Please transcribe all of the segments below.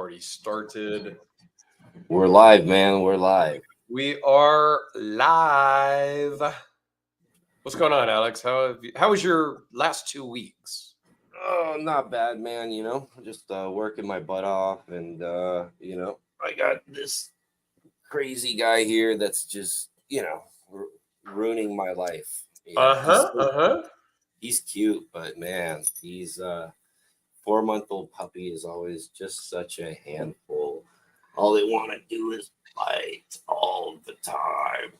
already started. We're live, man. We're live. We are live. What's going on, Alex? How was your last 2 weeks? Oh, not bad, man. You know, just working my butt off, and you know, I got this crazy guy here that's just, you know, ruining my life. Yeah, He's cute, but man, he's 4-month-old puppy is always just such a handful. All they want to do is bite all the time.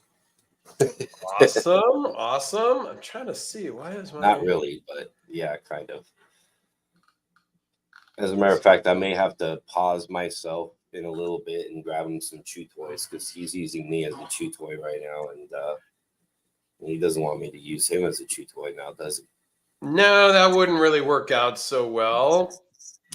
Awesome. I'm trying to see. Why is my... Not really, but yeah, kind of. As a matter of fact, I may have to pause myself in a little bit and grab him some chew toys because he's using me as a chew toy right now, and he doesn't want me to use him as a chew toy now, does he? No, that wouldn't really work out so well.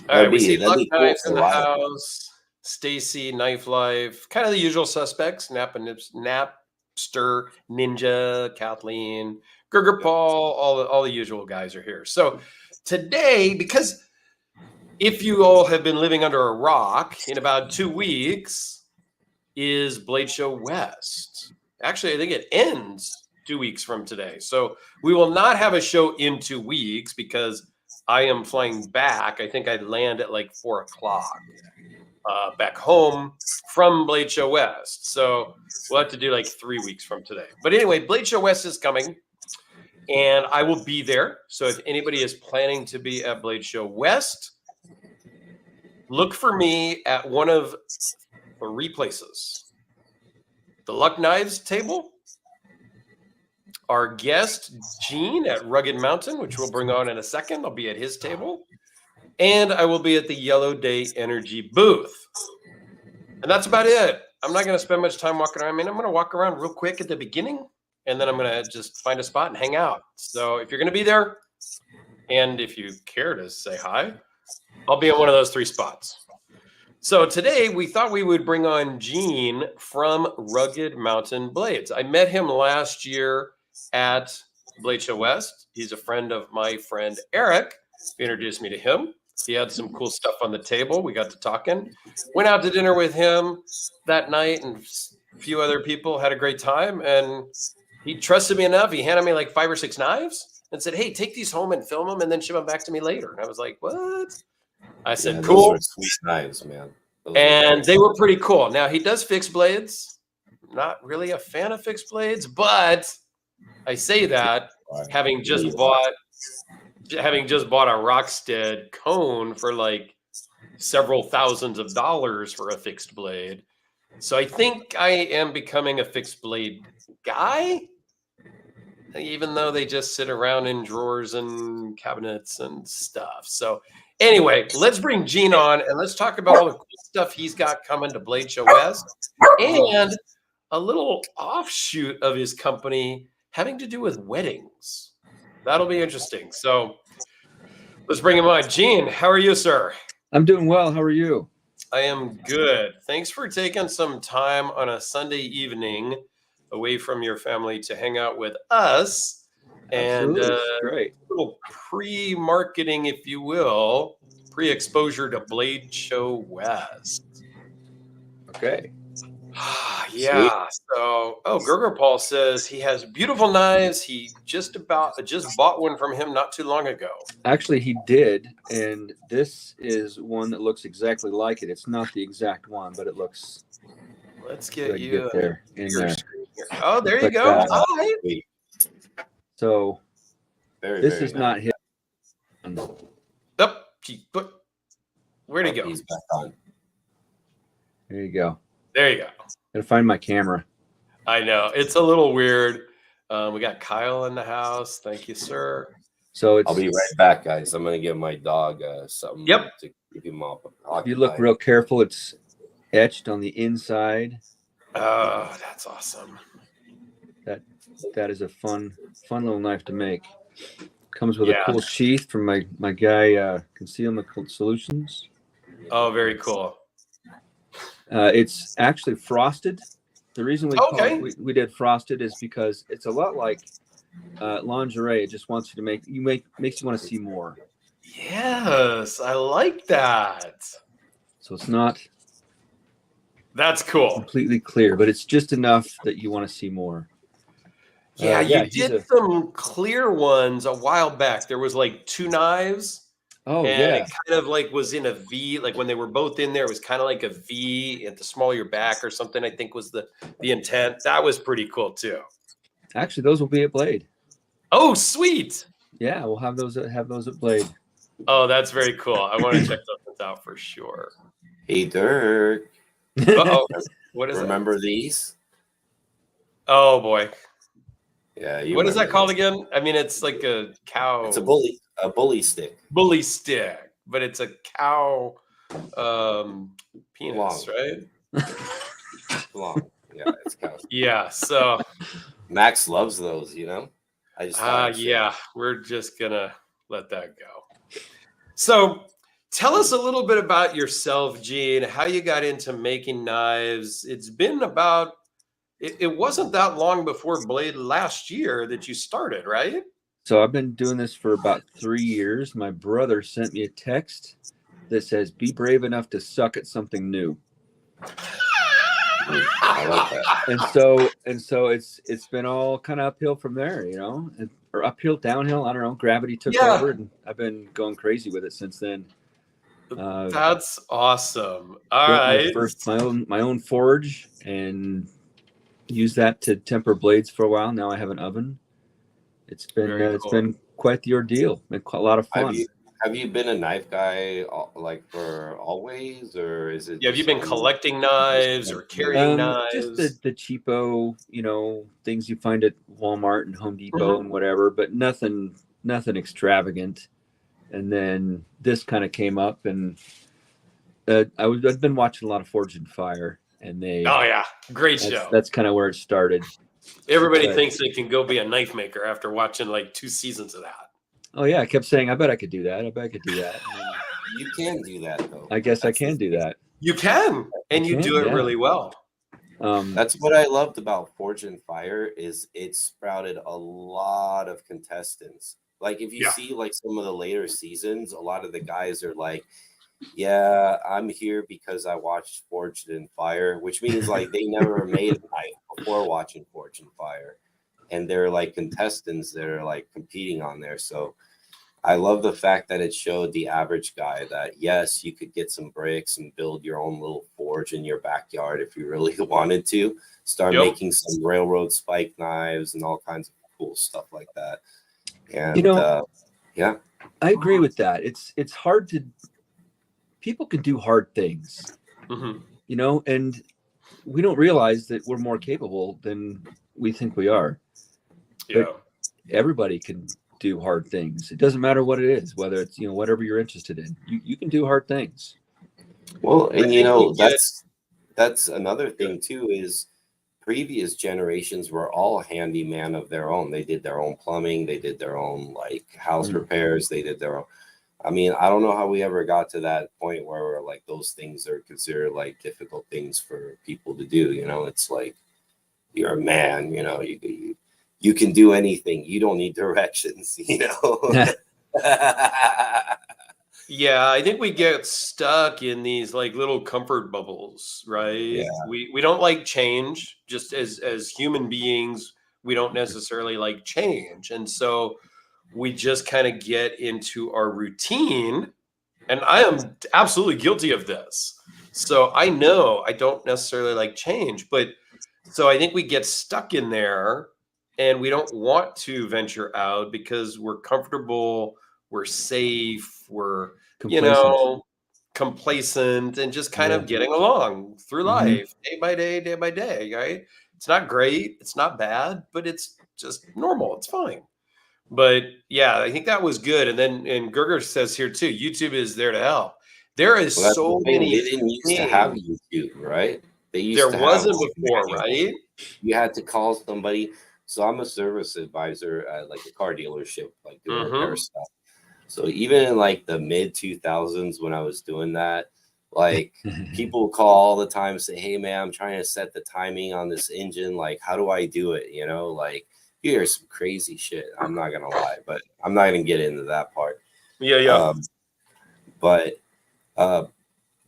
All right, we see Luck Knife in the house. Stacy, Knife Life, kind of the usual suspects. Napster, Ninja, Kathleen, Gerger Paul, all the usual guys are here. So today, because if you all have been living under a rock, in about 2 weeks is Blade Show West. Actually, I think it ends 2 weeks from today. So we will not have a show in 2 weeks because I am flying back. I think I land at like 4 o'clock back home from Blade Show West. So we'll have to do like 3 weeks from today. But anyway, Blade Show West is coming and I will be there. So if anybody is planning to be at Blade Show West, look for me at one of 3 places. The Luck Knives table, our guest, Gene, at Rugged Mountain, which we'll bring on in a second. I'll be at his table. And I will be at the Yellow Day Energy booth. And that's about it. I'm not going to spend much time walking around. I mean, I'm going to walk around real quick at the beginning, and then I'm going to just find a spot and hang out. So if you're going to be there, and if you care to say hi, I'll be at one of those 3 spots. So today we thought we would bring on Gene from Rugged Mountain Blades. I met him last year at Blade Show West. He's a friend of my friend Eric, who introduced me to him. He had some cool stuff on the table. We got to talking. Went out to dinner with him that night, and a few other people, had a great time. And he trusted me enough. He handed me like 5 or 6 knives and said, "Hey, take these home and film them and then ship them back to me later." And I was like, "What?" I said, "Cool." Those are sweet knives, man. And they were pretty cool. Now, he does fixed blades. Not really a fan of fixed blades, but I say that having just bought a Rockstead cone for like several thousands of dollars for a fixed blade. So I think I am becoming a fixed blade guy, even though they just sit around in drawers and cabinets and stuff. So anyway, let's bring Gene on and let's talk about all the cool stuff he's got coming to Blade Show West and a little offshoot of his company having to do with weddings. That'll be interesting. So let's bring him on. Gene, how are you, sir? I'm doing well. How are you? I am good. Thanks for taking some time on a Sunday evening away from your family to hang out with us. And great. A little pre-marketing, if you will, pre-exposure to Blade Show West. Okay. Yeah. So, Gerger Paul says he has beautiful knives. He just bought one from him not too long ago. Actually, he did, and this is one that looks exactly like it. It's not the exact one, but it looks. Let's get you there in there. Oh, there you go. Hi. So, this is not his. Where'd he go? He's back on. There you go. There you go. Gotta find my camera. I know. It's a little weird. We got Kyle in the house. Thank you, sir. So I'll be right back, guys. I'm going to give my dog something to keep him up. If you look real careful, it's etched on the inside. Oh, that's awesome. That is a fun little knife to make. Comes with a cool sheath from my guy, Concealment Solutions. Oh, very cool. It's actually frosted. The reason we did frosted is because it's a lot like lingerie. It just wants you to makes you want to see more. Yes, I like that. So it's not That's cool. completely clear, but it's just enough that you want to see more. Yeah, you he's did some clear ones a while back. There was like 2 knives. Oh, and yeah. it kind of like was in a V, like when they were both in there, it was kind of like a V at the small of your back or something, I think was the intent. That was pretty cool too. Actually, those will be at Blade. Oh, sweet. Yeah, we'll have those at Blade. Oh, that's very cool. I want to check those out for sure. Hey, Dirk. Uh-oh. What is Remember that? these? Oh boy. Yeah. What is that called again? I mean, it's like a cow. It's a bully stick. Bully stick, but it's a cow penis, Long. right? Long. Yeah, it's cow. Yeah. So Max loves those, you know. I just yeah, we're just gonna let that go. So tell us a little bit about yourself, Gene, how you got into making knives. It's been about it wasn't that long before Blade last year that you started, right? So I've been doing this for about 3 years. My brother sent me a text that says, "Be brave enough to suck at something new." I like that. And so it's been all kind of uphill from there, you know, or uphill, downhill. I don't know. Gravity took over, and I've been going crazy with it since then. That's awesome. All right, my own forge, and use that to temper blades for a while. Now I have an oven. It's been it's been quite the ordeal. Been quite a lot of fun. Have you been a knife guy like for always, or is it? Yeah, have you been collecting knives or carrying knives? Just the cheapo, you know, things you find at Walmart and Home Depot and whatever, but nothing extravagant. And then this kind of came up, and I've been watching a lot of Forged in Fire, and oh yeah, great show. That's kind of where it started. Everybody thinks they can go be a knife maker after watching like 2 seasons of that. Oh yeah, I kept saying, I bet I could do that. I bet I could do that. You can do that though. I guess I can do that. You can, and you do it really well. That's what I loved about Forged in Fire is it sprouted a lot of contestants. Like if you see like some of the later seasons, a lot of the guys are like, yeah, I'm here because I watched Forged in Fire, which means like they never made a knife before watching Forged in Fire. And they're like contestants that are like competing on there. So I love the fact that it showed the average guy that, yes, you could get some bricks and build your own little forge in your backyard if you really wanted to. Start making some railroad spike knives and all kinds of cool stuff like that. And, you know, I agree with that. It's hard to – people can do hard things, you know, and we don't realize that we're more capable than we think we are. Yeah. But everybody can do hard things. It doesn't matter what it is, whether it's, you know, whatever you're interested in. You can do hard things. Well, and you know, that's another thing too, is previous generations were all handyman of their own. They did their own plumbing, they did their own like house repairs, they did their own. I mean, I don't know how we ever got to that point where we're like those things are considered like difficult things for people to do. You know, it's like you're a man, you know, you can do anything. You don't need directions, you know. Yeah, I think we get stuck in these like little comfort bubbles, right? Yeah. We don't like change. Just as human beings, we don't necessarily like change. And so we just kind of get into our routine. And I am absolutely guilty of this. So I know I don't necessarily like change, but so I think we get stuck in there and we don't want to venture out because we're comfortable, we're safe, we're complacent and just kind of getting along through life day by day, right? It's not great, it's not bad, but it's just normal, it's fine. But yeah, I think that was good. And then Gerger says here too, YouTube is there to help. There is so many. They didn't used to have YouTube, right? They used there to wasn't have before, right? You had to call somebody. So I'm a service advisor at like a car dealership, like doing repair stuff. So even in like the mid 2000s when I was doing that, like people call all the time and say, hey man, I'm trying to set the timing on this engine. Like, how do I do it? You know, like you hear some crazy shit. I'm not going to lie, but I'm not going to get into that part. Yeah. But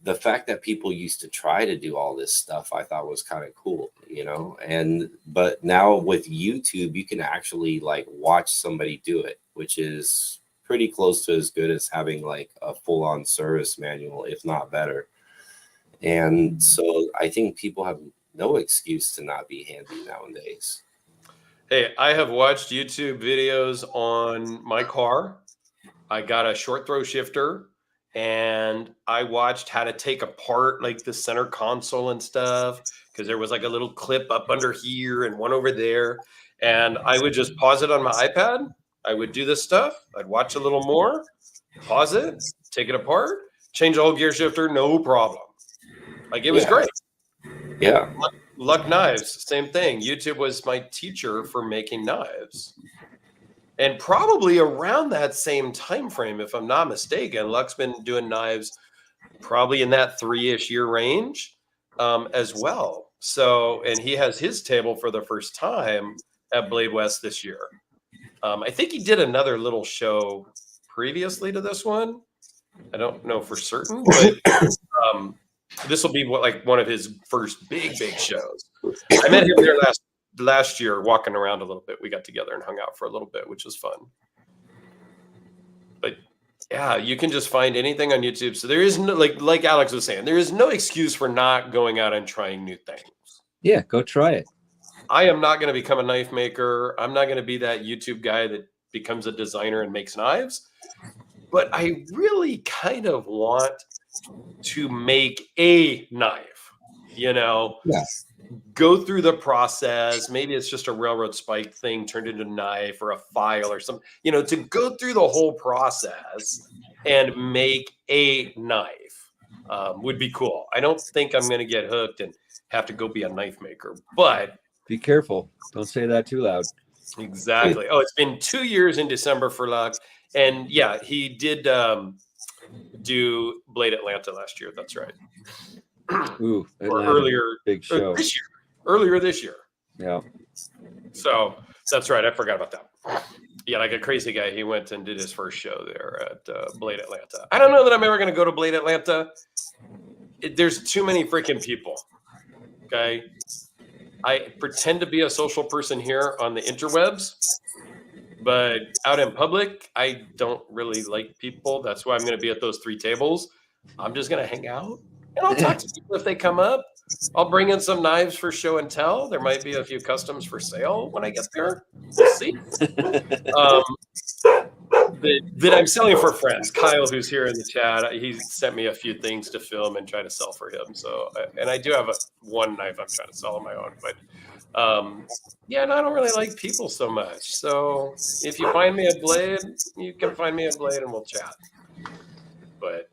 the fact that people used to try to do all this stuff, I thought was kind of cool, you know. But now with YouTube, you can actually like watch somebody do it, which is pretty close to as good as having like a full-on service manual, if not better. And so I think people have no excuse to not be handy nowadays. Hey, I have watched YouTube videos on my car. I got a short throw shifter, and I watched how to take apart like the center console and stuff, because there was like a little clip up under here and one over there. And I would just pause it on my iPad. I would do this stuff. I'd watch a little more, pause it, take it apart, change the whole gear shifter, no problem. Like it was great. Yeah. Luck Knives, same thing. YouTube was my teacher for making knives. And probably around that same time frame, if I'm not mistaken, Luck's been doing knives probably in that 3-ish year range as well. So, and he has his table for the first time at Blade West this year. I think he did another little show previously to this one. I don't know for certain, but this will be like one of his first big shows. I met him there last year, walking around a little bit. We got together and hung out for a little bit, which was fun. But yeah, you can just find anything on YouTube. So there is no, like Alex was saying, there is no excuse for not going out and trying new things. Yeah, go try it. I am not going to become a knife maker. I'm not going to be that YouTube guy that becomes a designer and makes knives. But I really kind of want to make a knife, you know, go through the process. Maybe it's just a railroad spike thing turned into a knife or a file or something, you know, to go through the whole process and make a knife would be cool. I don't think I'm going to get hooked and have to go be a knife maker, but be careful. Don't say that too loud. Exactly. Oh, it's been 2 years in December for Luck. And yeah, he did do Blade Atlanta last year. That's right. Ooh, or earlier, big show this year. Earlier this year. Yeah. So that's right. I forgot about that. Yeah, like a crazy guy. He went and did his first show there at Blade Atlanta. I don't know that I'm ever going to go to Blade Atlanta. There's too many freaking people. Okay. I pretend to be a social person here on the interwebs, but out in public, I don't really like people. That's why I'm going to be at those 3 tables. I'm just going to hang out and I'll talk to people if they come up. I'll bring in some knives for show and tell. There might be a few customs for sale when I get there. We'll see. That I'm selling for friends. Kyle, who's here in the chat, he sent me a few things to film and try to sell for him. So, and I do have one knife I'm trying to sell on my own, but yeah, and I don't really like people so much. So if you find me a blade, you can find me a blade and we'll chat. But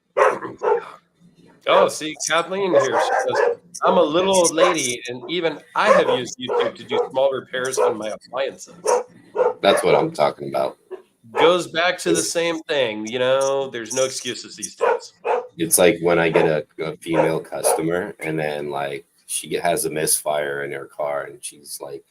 oh, see, Kathleen here. She says, I'm a little old lady, and even I have used YouTube to do small repairs on my appliances. That's what I'm talking about. Goes back to the same thing, you know, there's no excuses these days. It's like when I get a female customer and then like she has a misfire in her car and she's like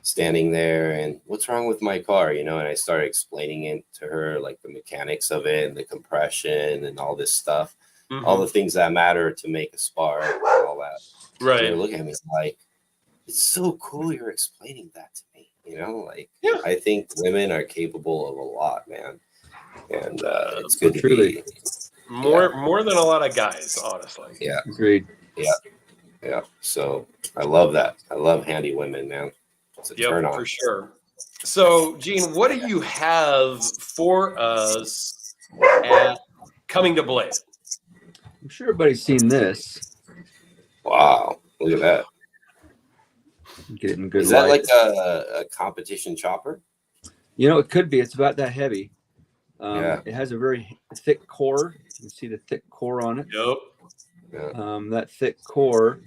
standing there and what's wrong with my car, you know, and I started explaining it to her, like the mechanics of it and the compression and all this stuff, all the things that matter to make a spar and all that. Right. They're looking at me like, it's so cool you're explaining that to me. You know, like I think women are capable of a lot, man, and it's good to be more than a lot of guys, honestly. Yeah, agreed. Yeah. So I love that. I love handy women, man. It's a turn on for sure. So, Gene, what do you have for us at coming to Blade? I'm sure everybody's seen this. Wow, look at that. Getting good. Is that like a competition chopper? You know, it could be. It's about that heavy. It has a very thick core. You can see the thick core on it. Yep. Yeah. That thick core,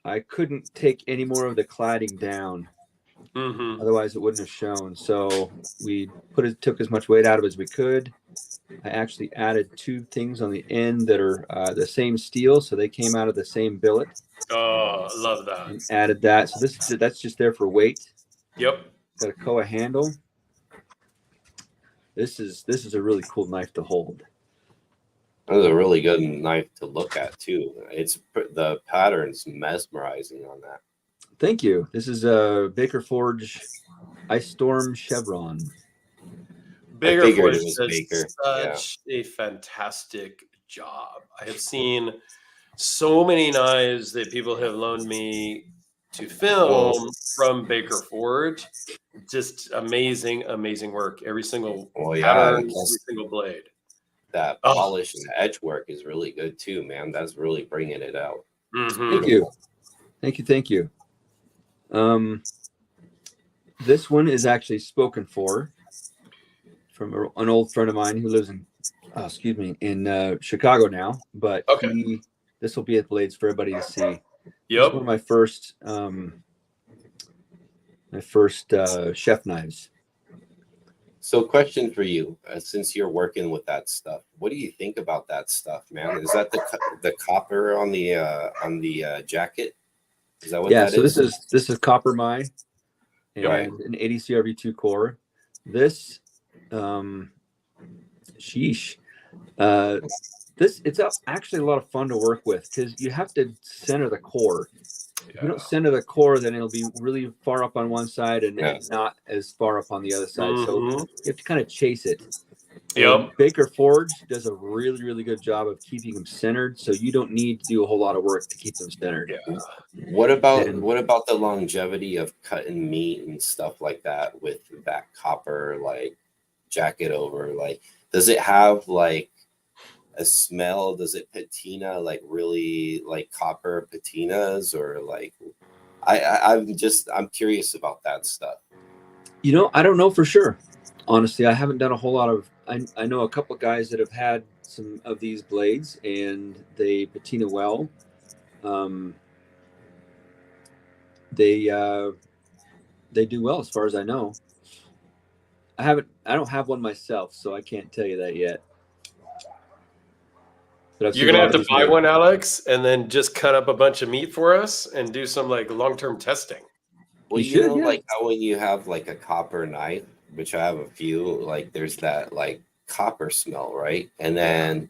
I couldn't take any more of the cladding down. Otherwise, it wouldn't have shown. So we took as much weight out of it as we could. I actually added 2 things on the end that are the same steel, so they came out of the same billet. Oh, I love that. And added that. So that's just there for weight. Yep. Got a koa handle. This is a really cool knife to hold. That was a really good knife to look at too. The pattern's mesmerizing on that. Thank you. This is a Baker Forge Ice Storm Chevron. Baker figured Forge it was does Baker, such a fantastic job. I have seen so many knives that people have loaned me to film from Baker Forge. Just amazing, amazing work. Every single pattern, and every plus single blade. that Oh. polish and edge work is really good too, man. That's really bringing it out. Thank you. Thank you. This one is actually spoken for from an old friend of mine who lives in, in Chicago now. But this will be at Blades for everybody to see. Yep. It's one of my first chef knives. So, question for you: since you're working with that stuff, what do you think about that stuff, man? Is that the copper on the jacket? Is that what that is? So this is copper mine and an EDC RV2 core. This, it's actually a lot of fun to work with because you have to center the core. If you don't center the core, then it'll be really far up on one side and not as far up on the other side. So you have to kind of chase it. And Baker Forge does a really, really good job of keeping them centered, so you don't need to do a whole lot of work to keep them centered. Yeah. What about the longevity of cutting meat and stuff like that with that copper like jacket over? Like, does it have like a smell? Does it patina like really like copper patinas, or like I'm curious about that stuff. I don't know for sure. Honestly, I haven't done a whole lot of. I know a couple of guys that have had some of these blades and they patina well. They do well as far as I know. I don't have one myself, so I can't tell you that yet. You're gonna have to buy one, Alex, and then just cut up a bunch of meat for us and do some like long-term testing. Well, like how when you have like a copper knife, which I have a few, like there's that like copper smell, right? And then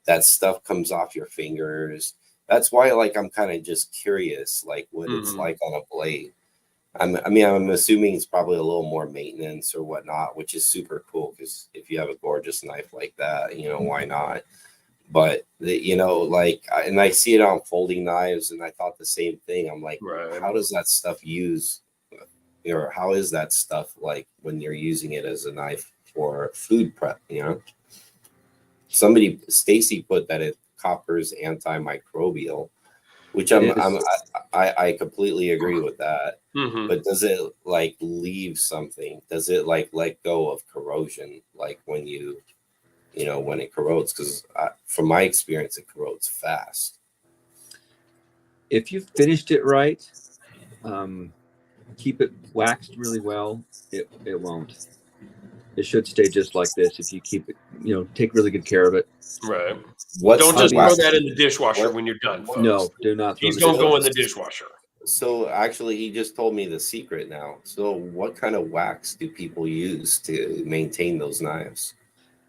that stuff comes off your fingers. That's why like I'm kind of just curious, like what it's like on a blade. I'm assuming it's probably a little more maintenance or whatnot, which is super cool because if you have a gorgeous knife like that, why not? But and I see it on folding knives, and I thought the same thing. I'm like, how does that stuff use? Or how is that stuff like when you're using it as a knife for food prep? Stacy put that copper's antimicrobial, which I completely agree with that. But does it like leave something? Does it like let go of corrosion? Like when when it corrodes? Because from my experience, it corrodes fast. If you finished it right, keep it waxed really well, it won't. It should stay just like this if you keep it, take really good care of it. Right. Don't just throw that in the dishwasher when you're done, folks. No, do not. He's going to go in the dishwasher. So actually, he just told me the secret now. So what kind of wax do people use to maintain those knives?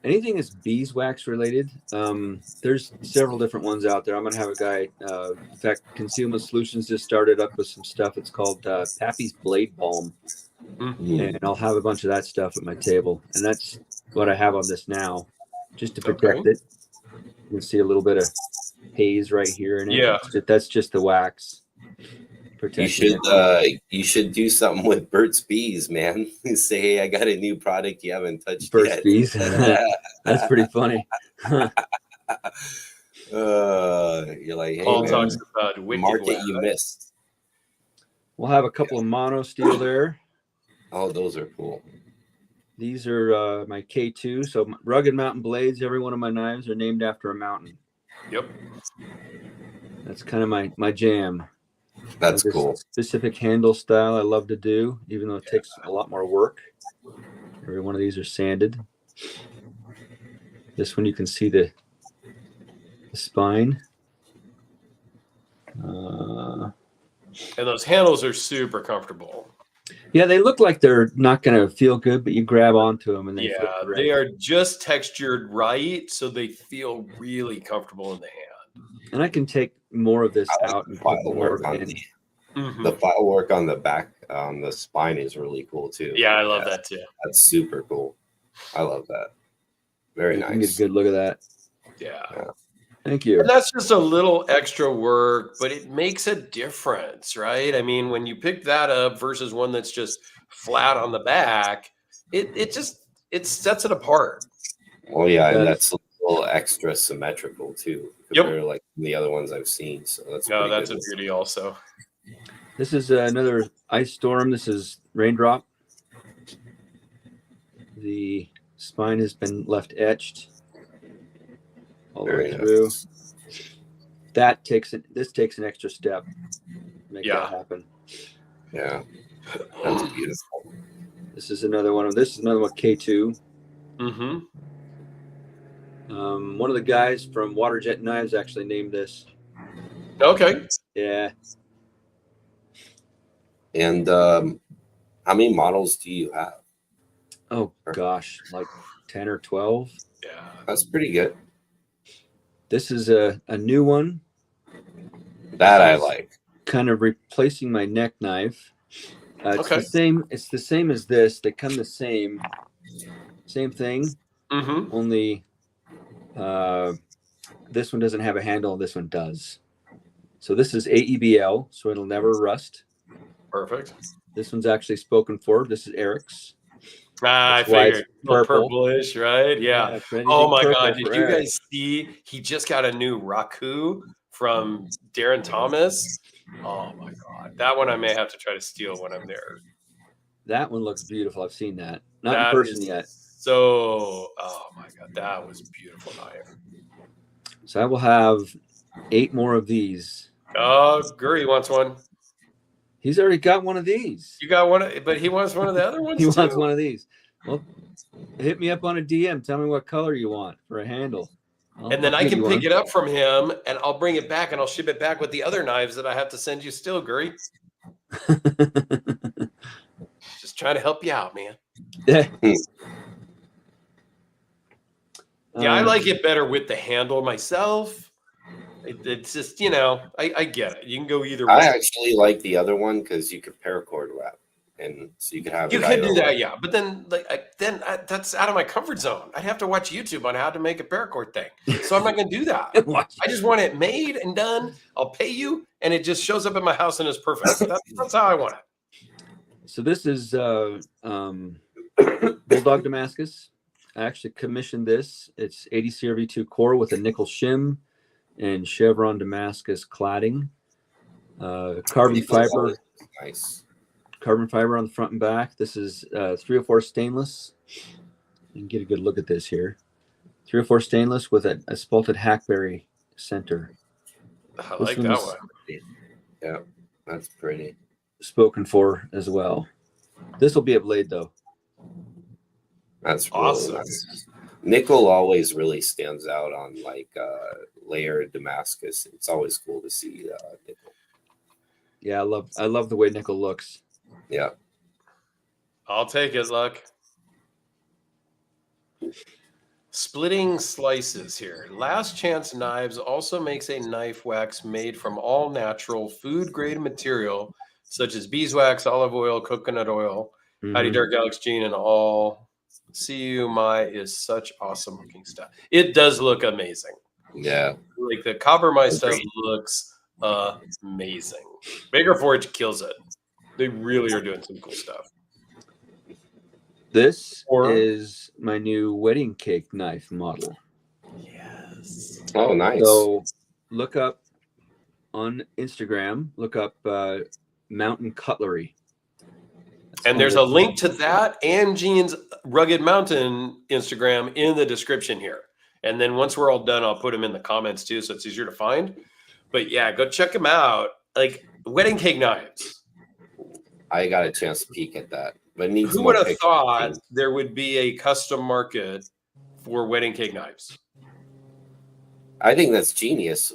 Anything that's beeswax related, there's several different ones out there. I'm going to have a guy, in fact, Concealment Solutions just started up with some stuff. It's called Pappy's Blade Balm. And I'll have a bunch of that stuff at my table. And that's what I have on this now, just to protect it. You can see a little bit of haze right here. And that's just the wax. You should do something with Burt's Bees, man. Say, hey, I got a new product you haven't touched Burt's yet. Bees. That's pretty funny. You're like, hey, Paul man, talks about market you missed. We'll have a couple of mono steel there. Oh, those are cool. These are my K2. So rugged mountain blades. Every one of my knives are named after a mountain. Yep. That's kind of my jam. That's cool. Specific handle style I love to do, even though it takes a lot more work. Every one of these are sanded. This one you can see the spine. And those handles are super comfortable. Yeah, they look like they're not going to feel good, but you grab onto them and they feel Yeah, great. they are just textured right, so they feel really comfortable in the hand. And I can take more of this I like out the and put file more of work it on in. the file work on the back on the spine is really cool too. Yeah, I love that too. That's super cool. I love that. Very You can get a nice. good look at that. Yeah. Thank you. And that's just a little extra work, but it makes a difference, right? I mean, when you pick that up versus one that's just flat on the back, it sets it apart. Well, yeah, It and does. that's a little extra symmetrical too, Yep. compared to like the other ones I've seen. So that's No, pretty that's good. a beauty also. This is another ice storm. This is raindrop. The spine has been left etched all the Very way through. nice. This takes an extra step to make Yeah. that happen. Yeah, that's beautiful. This is another one K2. Mm-hmm. One of the guys from Waterjet Knives actually named this. Okay. Yeah. And how many models do you have? Oh gosh, like 10 or 12. Yeah. That's pretty good. This is a new one. That I like. Kind of replacing my neck knife. It's Okay. the same. It's the same as this. They come the same thing. Mm-hmm. Only this one doesn't have a handle. This one does. So this is AEBL, so it'll never rust. Perfect. This one's actually spoken for. This is Eric's. I That's why it's figured. A little purple. purplish, right? Yeah. for anything Oh my purple God. for Did you Eric. guys see he just got a new Raku from Darren Thomas? Oh my God. That one I may have to try to steal when I'm there. That one looks beautiful. I've seen that. Not That in person is yet. So, oh my God, that was a beautiful knife. So I will have 8 more of these. Oh, Guri wants one. He's already got one of these. You got one, but he wants one of the other ones He too. wants one of these. Well, hit me up on a DM. Tell me what color you want for a handle. And then I can pick it up from him and I'll bring it back and I'll ship it back with the other knives that I have to send you still, Guri. Just trying to help you out, man. Yeah. Yeah, I like it better with the handle myself. It's just, I get it. You can go either way. I actually like the other one because you could paracord wrap, and so you could have. You it could either do that, way. yeah. But then, that's out of my comfort zone. I'd have to watch YouTube on how to make a paracord thing. So I'm not going to do that. I just want it made and done. I'll pay you, and it just shows up at my house and is perfect. That's how I want it. So this is Bulldog Damascus. I actually commissioned this. It's EDC V2 core with a nickel shim and chevron Damascus cladding. Carbon fiber. Nice. Carbon fiber on the front and back. This is 304 stainless. You can get a good look at this here. 304 stainless with a spalted hackberry center. I like that one. Yeah, that's pretty. Spoken for as well. This will be a blade though. That's really awesome. Nice. Nickel always really stands out on like layered Damascus. It's always cool to see nickel. Yeah, I love the way nickel looks. Yeah. I'll take it, Luck. Splitting slices here. Last Chance Knives also makes a knife wax made from all natural food-grade material such as beeswax, olive oil, coconut oil. Howdy, Dirk, Alex, Gene, and all. CUMI is such awesome looking stuff. It does look amazing. Yeah. Like the Coppermine stuff looks amazing. Baker Forge kills it. They really are doing some cool stuff. This is my new wedding cake knife model. Yes. Oh, nice. So look up on Instagram, look up Mountain Cutlery. And there's a link to that and Gene's Rugged Mountain Instagram in the description here. And then once we're all done, I'll put them in the comments too, so it's easier to find. But yeah, go check them out. Like wedding cake knives. I got a chance to peek at that. But it needs Who would have thought there would be a custom market for wedding cake knives? I think that's genius.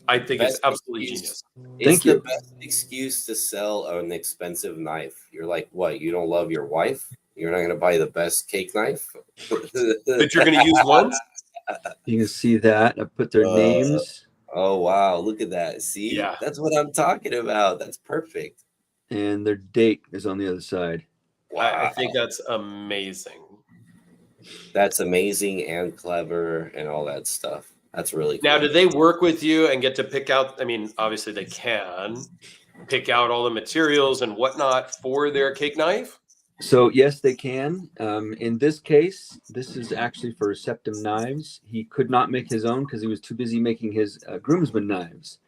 I think it's Best absolutely excuse. genius. It's Thank the you. best excuse to sell an expensive knife. You're like, what? You don't love your wife? You're not gonna buy the best cake knife That you're going to use once. You can see that. I put their Uh, names Oh wow, look at that. See? Yeah. That's what I'm talking about. That's perfect. and their date is on the other side. I Wow. think that's amazing. That's amazing and clever and all that stuff. That's really cool. Now, do they work with you and get to pick out? I mean, obviously they can pick out all the materials and whatnot for their cake knife. So yes, they can. In this case, this is actually for Septum Knives. He could not make his own because he was too busy making his groomsman knives.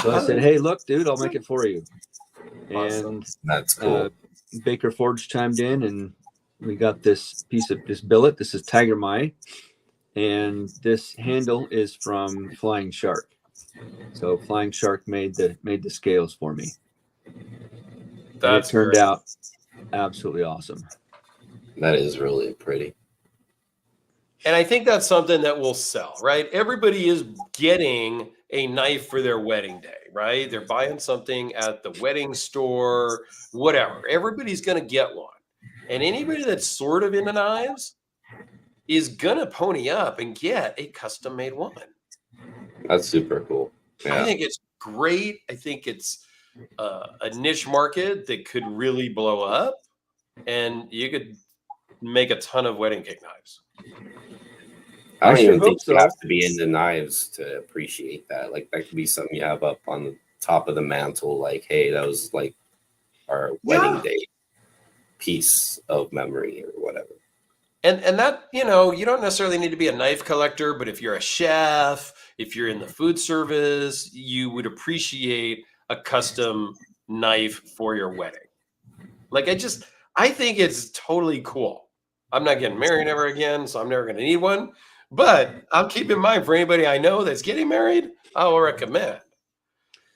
So I said, "Hey, look, dude, I'll make it for you." Awesome. And That's cool. Baker Forge chimed in, and we got this piece of this billet. This is Tiger Mai, and this handle is from Flying Shark. So Flying Shark made the scales for me. And That's it turned great. out absolutely awesome. That is really pretty. And I think that's something that will sell, right? Everybody is getting a knife for their wedding day, right? They're buying something at the wedding store, whatever. Everybody's going to get one. And anybody that's sort of into knives is going to pony up and get a custom made one. That's super cool. I Yeah. think it's great. I think it's a niche market that could really blow up, and you could make a ton of wedding cake knives. I don't I sure even think hope you so. have to be into knives to appreciate that. Like that could be something you have up on the top of the mantle. Like, hey, that was like our wedding day piece of memory or whatever. And that, you know, you don't necessarily need to be a knife collector, but if you're a chef, if you're in the food service, you would appreciate a custom knife for your wedding. Like I think it's totally cool. I'm not getting married ever again, so I'm never going to need one. But I'll keep in mind for anybody I know that's getting married, I will recommend.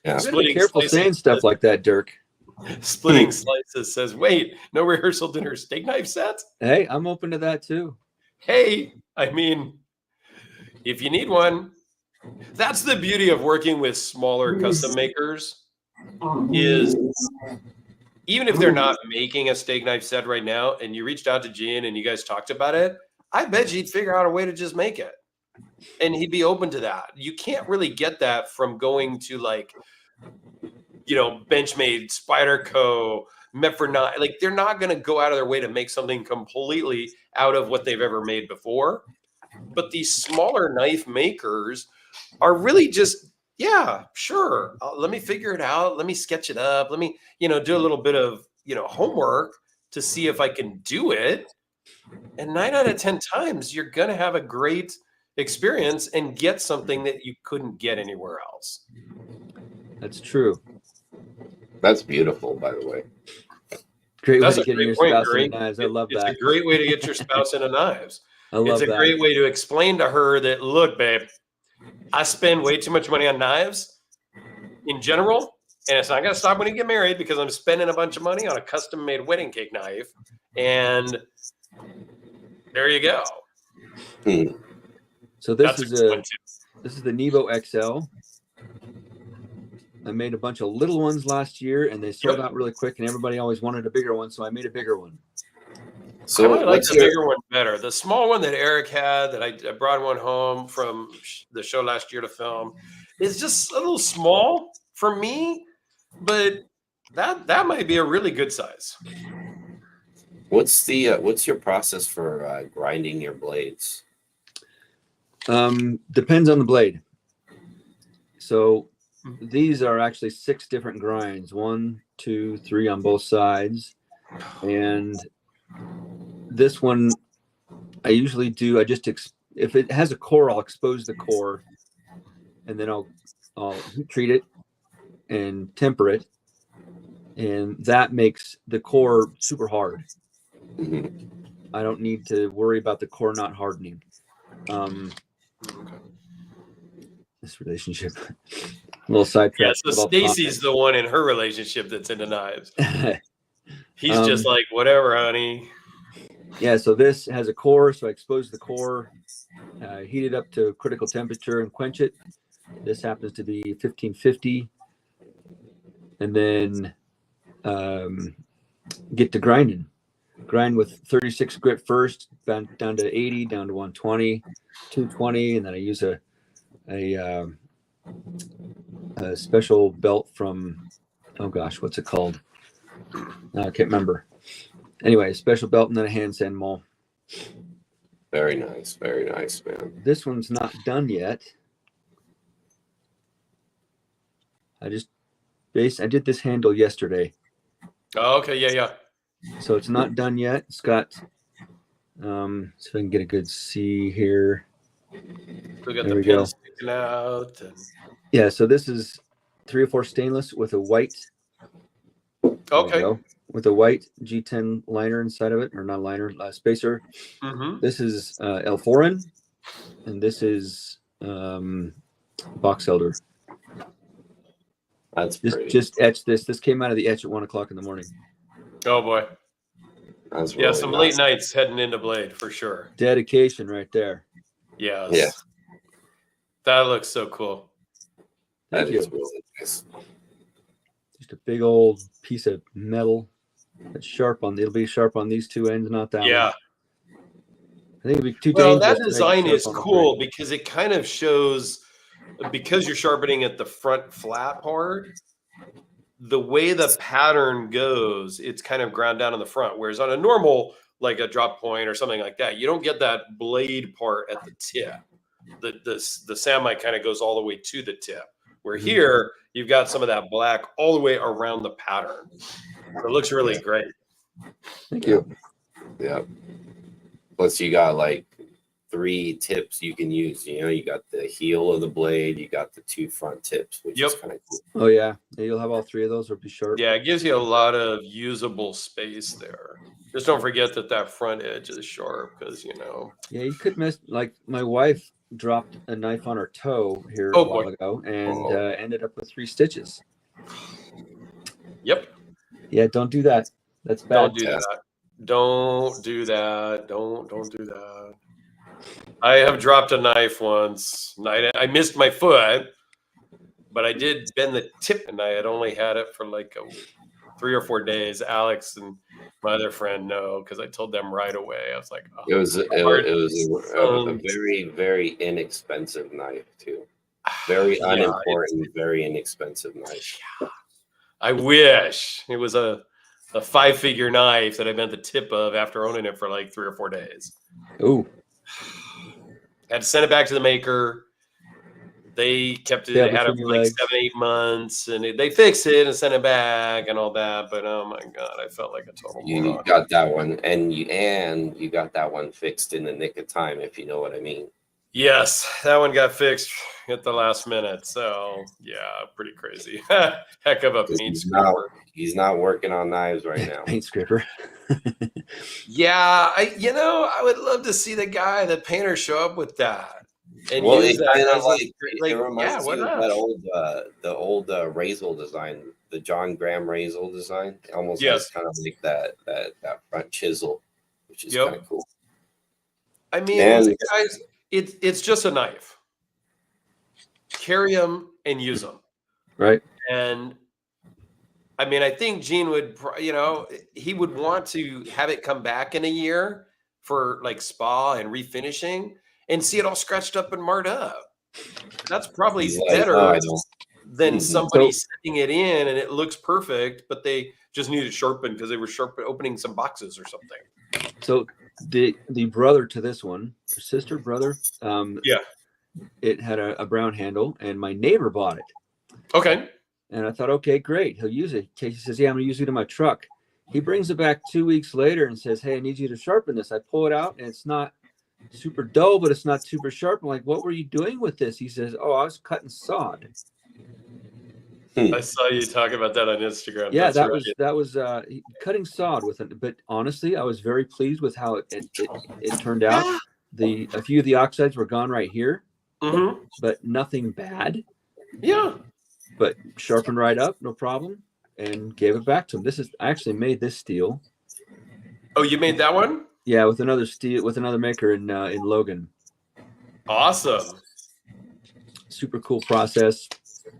Yeah. You better be careful saying stuff like that, Dirk. Splitting Slices says, wait, no rehearsal dinner steak knife set? Hey, I'm open to that too. Hey, I mean, if you need one, that's the beauty of working with smaller custom makers is even if they're not making a steak knife set right now and you reached out to Gene and you guys talked about it, I bet you'd figure out a way to just make it. And he'd be open to that. You can't really get that from going to like, you know, Benchmade, Spyderco, Met49. Like they're not going to go out of their way to make something completely out of what they've ever made before. But these smaller knife makers are really just, yeah, sure. Let me figure it out. Let me sketch it up. Let me, you know, do a little bit of, you know, homework to see if I can do it. And 9 out of 10 times, you're going to have a great experience and get something that you couldn't get anywhere else. That's true. That's beautiful, by the way. Great That's way a to get great your point, spouse Greg. into knives. I love It's that. a great way to get your spouse into knives. I love It's a that. great way to explain to her that, look, babe, I spend way too much money on knives in general, and it's not going to stop when you get married because I'm spending a bunch of money on a custom-made wedding cake knife, and there you go. So this That's is a good one, too. this is the Nevo XL. I made a bunch of little ones last year, and they sold out really quick, and everybody always wanted a bigger one, so I made a bigger one. So I might like what's the your bigger one better. The small one that Eric had, that I brought one home from the show last year to film, is just a little small for me, but that might be a really good size. what's your process for grinding your blades? Depends on the blade. So these are actually 6 different grinds, 1, 2, 3 on both sides. And this one, I usually do, if it has a core, I'll expose the core, and then I'll heat treat it and temper it. And that makes the core super hard. Mhm. I don't need to worry about the core not hardening. This relationship, a little sidetracked. Yeah, so Stacy's the one in her relationship that's into knives. He's just like, whatever, honey. Yeah, so this has a core, so I expose the core, heat it up to critical temperature and quench it. This happens to be 1550. And then get to grinding. Grind with 36 grit first, down to 80, down to 120, 220, and then I use a special belt from, oh gosh, what's it called? I can't remember. Anyway, special belt and then a hand sand mull. Very nice, man. This one's not done yet. I did this handle yesterday. Oh, okay, yeah. So it's not done yet. It's got, so I can get a good C here. We got the pin sticking out. And... Yeah, so this is 304 stainless with a white. Okay. With a white G10 liner inside of it, or not liner, spacer. Mm-hmm. This is L4N, and this is box elder. That's pretty. Just etched this. This came out of the etch at 1 o'clock in the morning. Oh boy. That's really some nice. late nights heading into blade for sure. Dedication right there. Yes. Yeah. That looks so cool. Thank you. Is really nice. Just a big old piece of metal that's sharp on. It'll be sharp on these two ends, not that Yeah. one. I think it'll be too Well, dangerous. that to make it design sharp is on the cool blade. because it kind of shows, because you're sharpening at the front flat part, the way the pattern goes, it's kind of ground down in the front. Whereas on a normal, like a drop point or something like that, you don't get that blade part at the tip. The samite kind of goes all the way to the tip. Where here, you've got some of that black all the way around the pattern. So it looks really great. Thank you. Yeah. Plus, you got like 3 tips you can use. You know, you got the heel of the blade, you got the 2 front tips, which is kind of cool. Oh yeah, you'll have all 3 of those. Will be sharp. Yeah, it gives you a lot of usable space there. Just don't forget that front edge is sharp because, Yeah, you could miss. Like my wife dropped a knife on her toe here Oh, a while boy. ago and ended up with 3 stitches. Yep. Yeah, don't do that. That's bad. Don't do that. Don't do that. Don't do that. I have dropped a knife once. I missed my foot, but I did bend the tip, and I had only had it for like 3 or 4 days. Alex and my other friend know because I told them right away. I was like, oh, It was a very, very inexpensive knife too. Very unimportant, very inexpensive knife. Yeah. I wish it was a 5-figure knife that I bent the tip of after owning it for like 3 or 4 days. Ooh. Had to send it back to the maker. They kept it. They had it for like 7-8 months, and they fixed it and sent it back and all that. But oh my god, I felt like a total. You got that one, and you got that one fixed in the nick of time, if you know what I mean. Yes, that one got fixed at the last minute. So yeah, pretty crazy. Heck of a paint scraper. He's not working on knives right now. Paint scraper. Yeah, I would love to see the guy, the painter, show up with that. And well, use it kind of like it reminds me of that old Razel design, the John Graham Razel design. It almost has kind of like that front chisel, which is kind of cool. I mean, guys, it's just a knife. Carry them and use them. Right. And I mean, I think Gene would, he would want to have it come back in a year for like spa and refinishing and see it all scratched up and marred up. That's probably better than somebody setting it in and it looks perfect, but they just need it sharpened because they were opening some boxes or something. So the brother to this one, sister, brother, it had a brown handle, and my neighbor bought it. Okay. And I thought, okay, great, he'll use it. He says, yeah, I'm gonna use it in my truck. He brings it back 2 weeks later and says, hey, I need you to sharpen this. I pull it out, and it's not super dull, but it's not super sharp. I'm like, what were you doing with this? He says, oh, I was cutting sod. I saw you talk about that on Instagram. Yeah, that was cutting sod with it. But honestly, I was very pleased with how it turned out. A few of the oxides were gone right here, but nothing bad. Yeah, but sharpened right up, no problem, and gave it back to him. I actually made this steel. Oh, you made that one? Yeah, with another maker in Logan. Awesome. super cool process.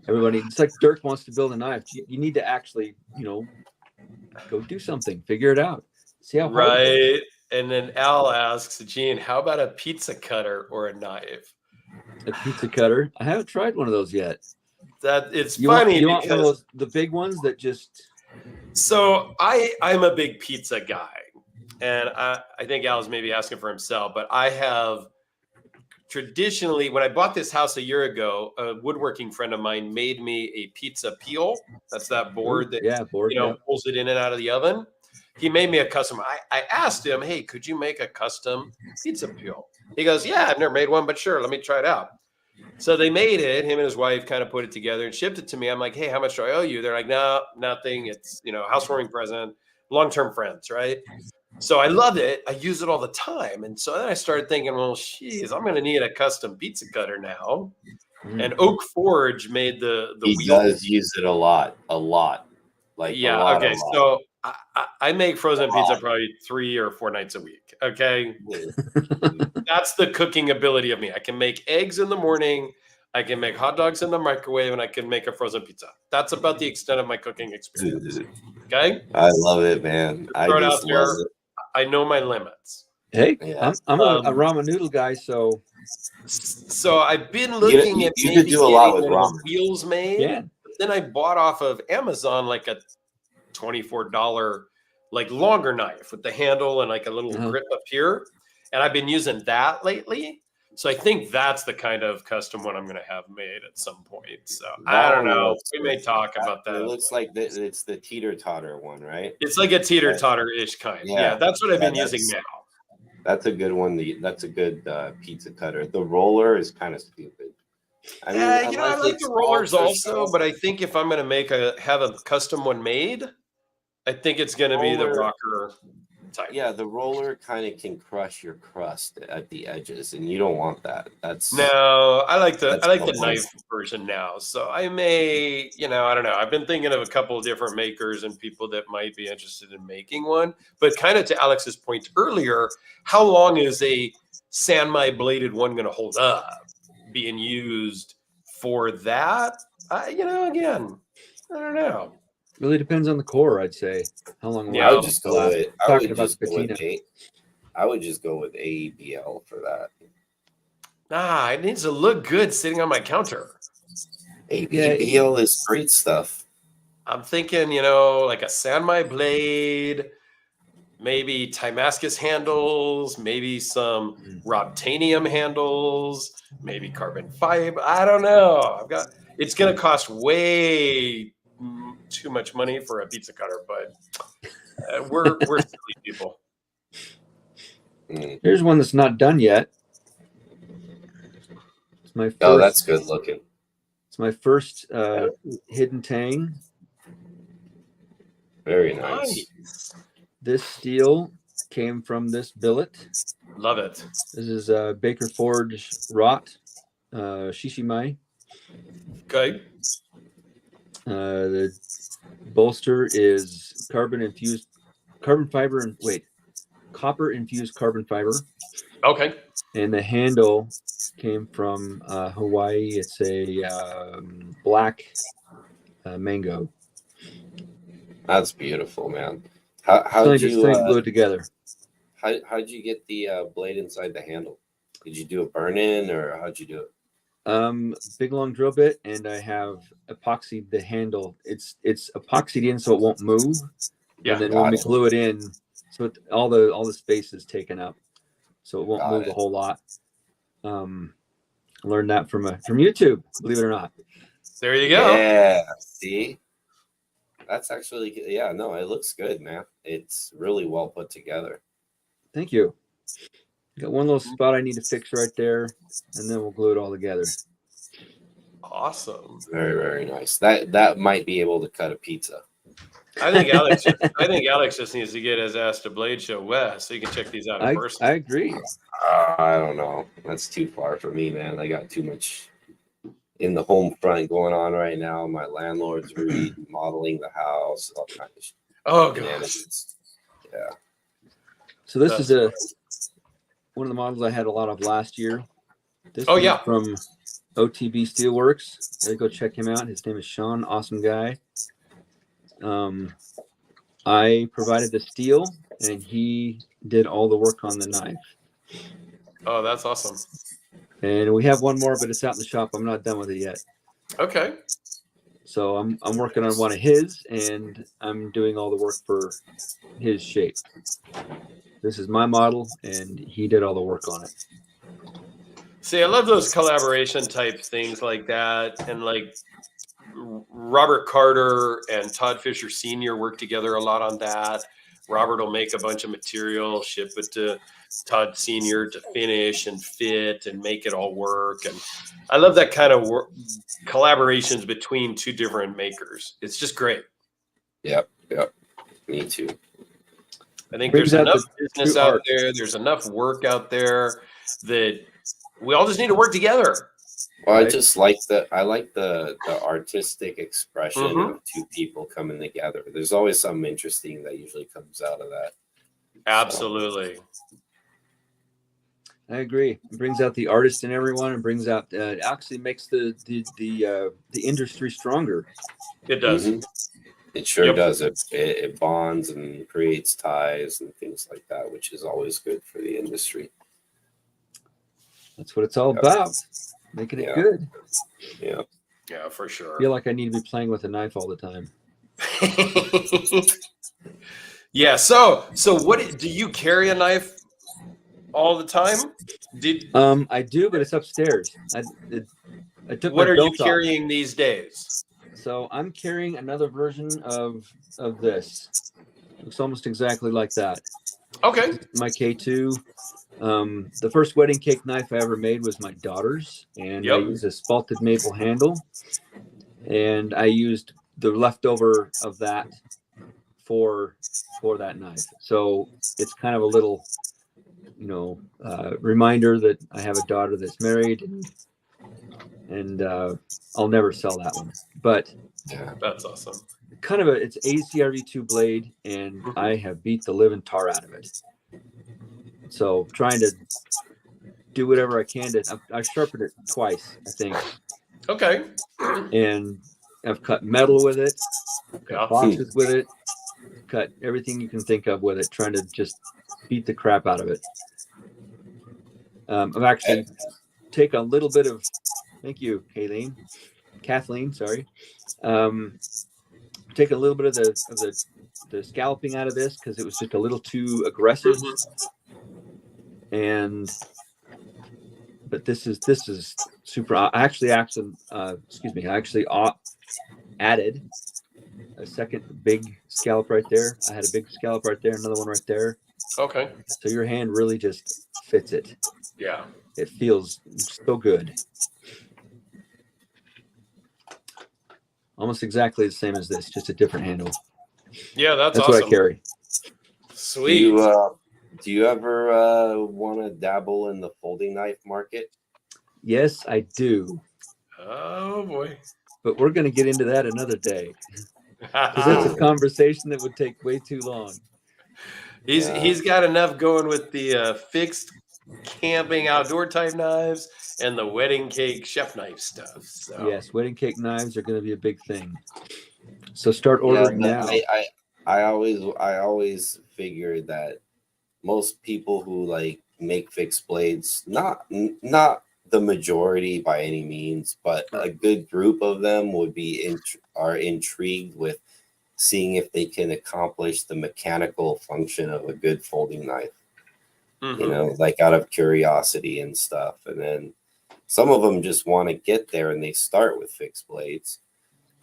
Everybody, it's like Dirk wants to build a knife. You need to actually, go do something, figure it out, see how hard it is. Right. And then Al asks, Gene, how about a pizza cutter or a knife? A pizza cutter. I haven't tried one of those yet. That it's You funny want one of because those, the big ones that just. so I'm a big pizza guy, and I think Al's maybe asking for himself, but I have traditionally, when I bought this house a year ago, a woodworking friend of mine made me a pizza peel. That's that board that board. pulls it in and out of the oven. He made me a custom. I asked him, hey, could you make a custom pizza peel? He goes, yeah, I've never made one, but sure, let me try it out. So they made it. Him and his wife kind of put it together and shipped it to me. I'm like, hey, how much do I owe you? They're like, no, nothing. It's, housewarming present, long-term friends, right? So I love it. I use it all the time. And so then I started thinking, well, geez, I'm going to need a custom pizza cutter now. And Oak Forge made the he wheel. does use it a lot. Like yeah. a lot, Okay. a lot. So I make frozen pizza probably 3 or 4 nights a week. Okay. That's the cooking ability of me. I can make eggs in the morning. I can make hot dogs in the microwave, and I can make a frozen pizza. That's about the extent of my cooking experience. Okay. I love it, man. I Throw it out just there. love it. I know my limits. Hey, Yeah. I'm a ramen noodle guy, so I've been looking at you maybe could do a lot getting with one of ramen. the wheels made. yeah. But then I bought off of Amazon like a $24 like longer knife with the handle and like a little grip up here, and I've been using that lately. So I think that's the kind of custom one I'm going to have made at some point. So I don't know. We may talk about that. It looks like it's the teeter-totter one, right? It's like a teeter-totter-ish kind. Yeah, that's what I've been using now. That's a good one. That's a good pizza cutter. The roller is kind of stupid. I mean, I like the rollers also, but I think if I'm going to have a custom one made, I think it's going to be the rocker type. Yeah, the roller kind of can crush your crust at the edges, and you don't want that. I like the knife version now. So I may, I don't know. I've been thinking of a couple of different makers and people that might be interested in making one. But kind of to Alex's point earlier, how long is a Sanmai bladed one going to hold up being used for that? Again, I don't know. Really depends on the core, I'd say. How long? I would just go with. I would just go with ABL for that. It needs to look good sitting on my counter. ABL is great stuff. I'm thinking, like a Sanmai blade, maybe Timascus handles, maybe some Robtanium handles, maybe carbon fiber. I don't know. It's going to cost way too much money for a pizza cutter, but we're silly people. Here's one that's not done yet. It's my first, that's good looking. It's my first hidden tang. Very nice. This steel came from this billet. Love it. This is Baker Forge wrought Shishimai. Okay. The bolster is copper infused carbon fiber. Okay. And the handle came from Hawaii. It's a black mango. That's beautiful, man. How did you glue it together? How did you get the blade inside the handle? Did you do a burn in, or how'd you do it? Big long drill bit, and I have epoxied the handle. It's epoxied in so it won't move. Yeah. And then when we glue it in, so all the space is taken up, so it won't move a whole lot. Learned that from YouTube, believe it or not. There you go. Yeah. See, that's actually it looks good, man. It's really well put together. Thank you. Got one little spot I need to fix right there, and then we'll glue it all together. Awesome. Very, very nice. That might be able to cut a pizza. I think Alex just needs to get his ass to Blade Show West so you can check these out in person. I agree. I don't know. That's too far for me, man. I got too much in the home front going on right now. My landlord's remodeling the house. All kinds of shit. Oh, gosh. Yeah. So this is one of the models I had a lot of last year. This from OTB Steelworks. Go check him out. His name is Sean. Awesome guy. I provided the steel, and he did all the work on the knife. Oh, that's awesome. And we have one more, but it's out in the shop. I'm not done with it yet. Okay. So I'm working on one of his, and I'm doing all the work for his shape. This is my model, and he did all the work on it. See, I love those collaboration type things like that. And like Robert Carter and Todd Fisher Sr. work together a lot on that. Robert will make a bunch of material, ship it to Todd Sr. to finish and fit and make it all work. And I love that kind of collaborations between two different makers. It's just great. Yep. Me too. I think there's enough business out there. There's enough work out there that we all just need to work together. Well, right? I like the artistic expression of two people coming together. There's always something interesting that usually comes out of that. Absolutely. I agree. It brings out the artist in everyone, and brings out it actually makes the industry stronger. It does. Mm-hmm. It sure does. It bonds and creates ties and things like that, which is always good for the industry. That's what it's all about. Making it good. Yeah. Yeah, for sure. I feel like I need to be playing with a knife all the time. Yeah. So what do you carry a knife all the time? I do, but it's upstairs. I took. What are you carrying these days? So I'm carrying another version of this. Looks almost exactly like that. Okay. My K2. The first wedding cake knife I ever made was my daughter's, and I used a spalted maple handle, and I used the leftover of that for that knife. So it's kind of a little, reminder that I have a daughter that's married, and I'll never sell that one. But that's awesome. It's ACRV2 blade, and I have beat the living tar out of it. So trying to do whatever I can I sharpened it twice, I think. Okay. And I've cut metal with it, cut boxes with it, cut everything you can think of with it, trying to just beat the crap out of it. I've actually taken a little bit of, thank you, Kathleen, sorry. Take a little bit of the scalloping out of this because it was just a little too aggressive. But this is super. I actually added a second big scallop right there. I had a big scallop right there, another one right there. Okay. So your hand really just fits it. Yeah. It feels so good. Almost exactly the same as this, just a different handle. Yeah, that's awesome. What I carry. Sweet. Do you ever want to dabble in the folding knife market? Yes, I do. Oh boy! But we're going to get into that another day. Because that's a conversation that would take way too long. He's got enough going with the fixed camping outdoor type knives and the wedding cake chef knife stuff. So. Yes, wedding cake knives are going to be a big thing. So start ordering now. I always figured that most people who make fixed blades, not the majority by any means, but a good group of them would are intrigued with seeing if they can accomplish the mechanical function of a good folding knife. Out of curiosity and stuff. And then some of them just want to get there and they start with fixed blades.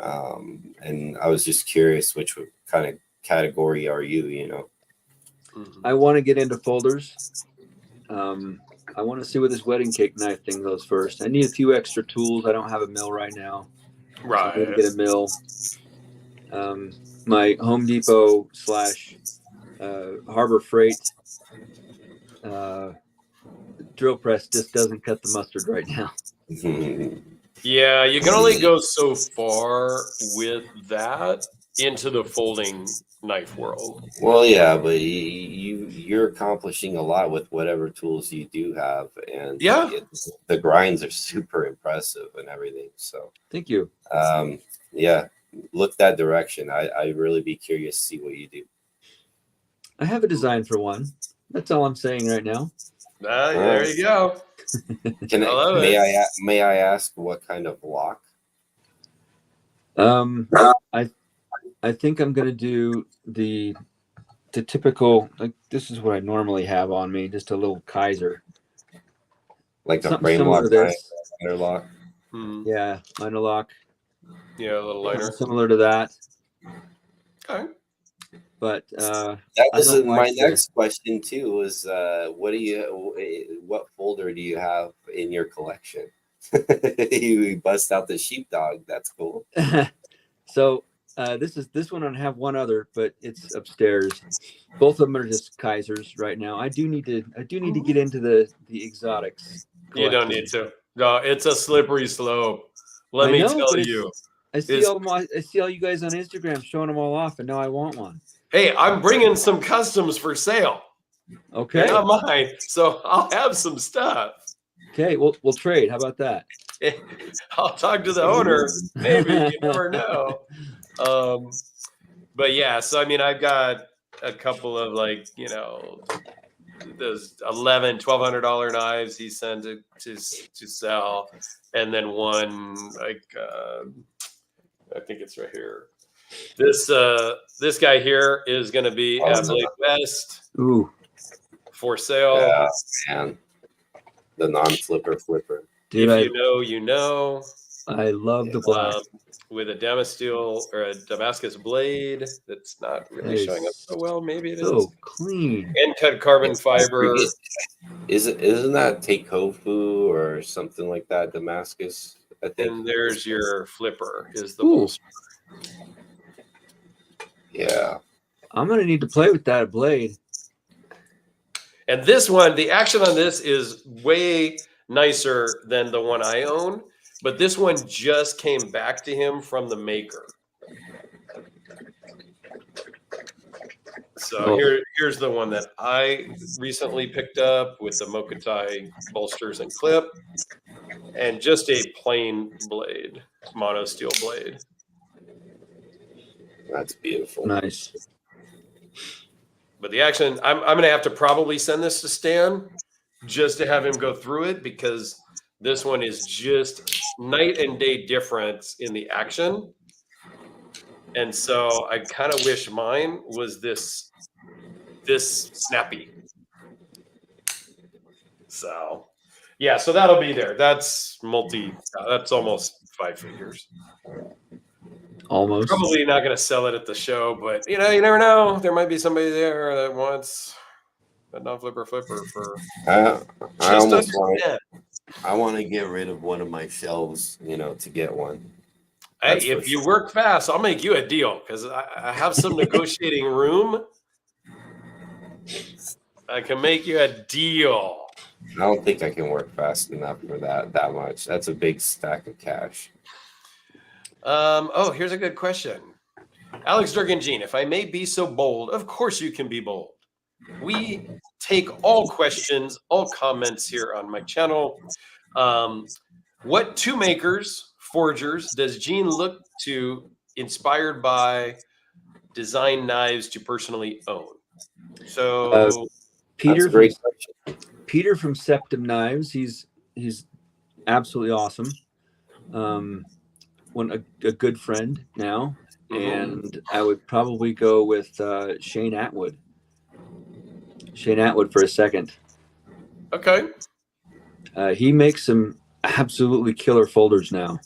And I was just curious, which kind of category are you, I want to get into folders. I want to see where this wedding cake knife thing goes first. I need a few extra tools. I don't have a mill right now. Right. So I'm going to get a mill. My Home Depot / Harbor Freight drill press just doesn't cut the mustard right now. Yeah, you can only go so far with that. into the folding knife world. Well, yeah, but you're accomplishing a lot with whatever tools you do have, and Yeah. the grinds are super impressive and everything. So Thank you. yeah, look that direction. I really be curious to see what you do. I have a design for one. That's all I'm saying right now. There you go. May I ask what kind of lock? I think I'm gonna do the typical, like, this is what I normally have on me, just a little Kaiser. Like a Something frame similar lock, to this. lock. Yeah, minor lock. Yeah, a little lighter. Similar to that. Okay. But that was my next question too. Was what folder do you have in your collection? You bust out the sheepdog. That's cool. So this one I have one other, but it's upstairs. Both of them are just Kaisers right now. I do need to get into the exotics collection. You don't need to. No, it's a slippery slope. Let me tell you. I see all you guys on Instagram showing them all off, and now I want one. Hey, I'm bringing some customs for sale. Okay. They're not mine, so I'll have some stuff. Okay, we'll trade. How about that? I'll talk to the owner. Maybe, you never know. But yeah, so I mean, I've got a couple of, like, you know, those $1,200 knives he sent to sell, and then one, like, I think it's right here. This guy here is going to be at Blade West. Ooh. For sale. Yeah, man. The non-flipper flipper. Dude, if you know, you know. I love the black. With a Damasteel or a Damascus blade that's not really showing up so well. Maybe it is. So clean. And cut carbon fiber. Isn't that Teikofu or something like that? Damascus, I think. And there's your flipper. Is the bolster. Yeah. I'm gonna need to play with that blade. And this one, the action on this is way nicer than the one I own, but this one just came back to him from the maker. So here's the one that I recently picked up with the Mokutai bolsters and clip, and just a plain blade, mono steel blade. That's beautiful. Nice. But the action, I'm going to have to probably send this to Stan just to have him go through it, because this one is just night and day difference in the action. And so I kind of wish mine was this snappy. So yeah, so that'll be there. That's almost 5 figures. Almost. Probably not going to sell it at the show, but you never know. There might be somebody there that wants a non-flipper flipper for. I want to get rid of one of my shelves, to get one. Hey, if you work fast, I'll make you a deal, because I have some negotiating room. I can make you a deal. I don't think I can work fast enough for that much. That's a big stack of cash. Here's a good question. Alex, Dirk, and Gene, if I may be so bold, of course you can be bold. We take all questions, all comments here on my channel. What tool makers, forgers, does Gene look to, inspired by, design knives to personally own? So Peter from Septum Knives, he's absolutely awesome. A good friend now, and I would probably go with Shane Atwood. Shane Atwood for a second. Okay. He makes some absolutely killer folders now,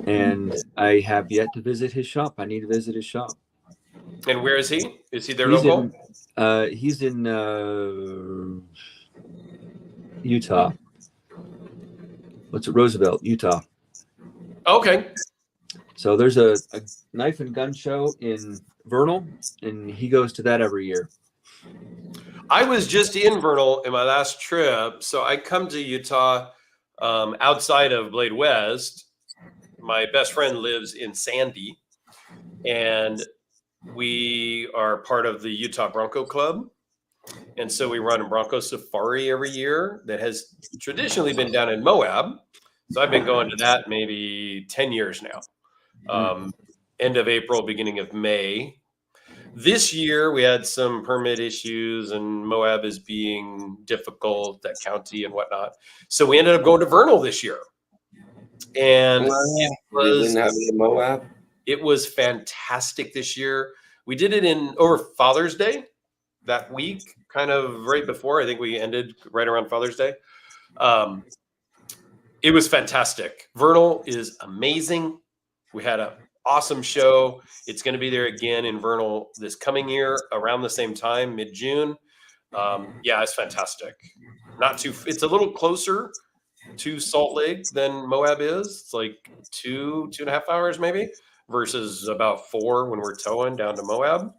and I have yet to visit his shop. I need to visit his shop. And where is he? Is he there local? He's in Utah. What's it? Roosevelt, Utah. Okay. So there's a knife and gun show in Vernal, and he goes to that every year. I was just in Vernal in my last trip, so I come to Utah outside of Blade West. My best friend lives in Sandy, and we are part of the Utah Bronco Club. And so we run a Bronco Safari every year that has traditionally been down in Moab. So I've been going to that maybe 10 years now. End of April, beginning of May. This year we had some permit issues and Moab is being difficult, that county and whatnot. So we ended up going to Vernal this year. And you didn't have any Moab? It was fantastic this year. We did it over Father's Day that week, kind of right before. I think we ended right around Father's Day. It was fantastic. Vernal is amazing. We had an awesome show. It's going to be there again in Vernal this coming year around the same time, mid-June. Yeah, it's fantastic. It's a little closer to Salt Lake than Moab is. It's like 2.5 hours maybe, versus about 4 when we're towing down to Moab.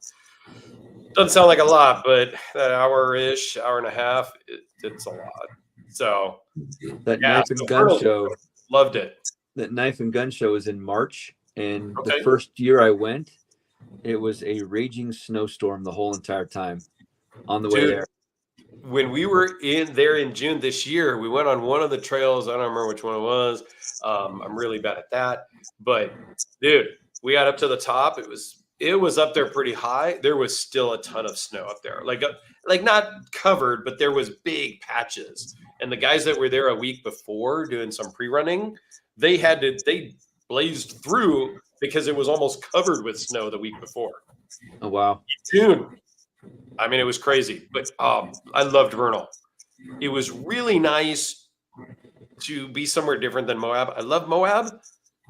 Doesn't sound like a lot, but that hour-ish, hour and a half, it's a lot. So that knife and gun show, loved it. That knife and gun show is in March, and the first year I went, it was a raging snowstorm the whole entire time on the way there. When we were there in June this year, we went on one of the trails. I don't remember which one it was. I'm really bad at that. But dude, we got up to the top. It was up there pretty high. There was still a ton of snow up there. Like not covered, but there was big patches. And the guys that were there a week before doing some pre-running, they blazed through because it was almost covered with snow the week before. Oh wow. Dude. I mean, it was crazy, but I loved Vernal. It was really nice to be somewhere different than Moab. I love Moab.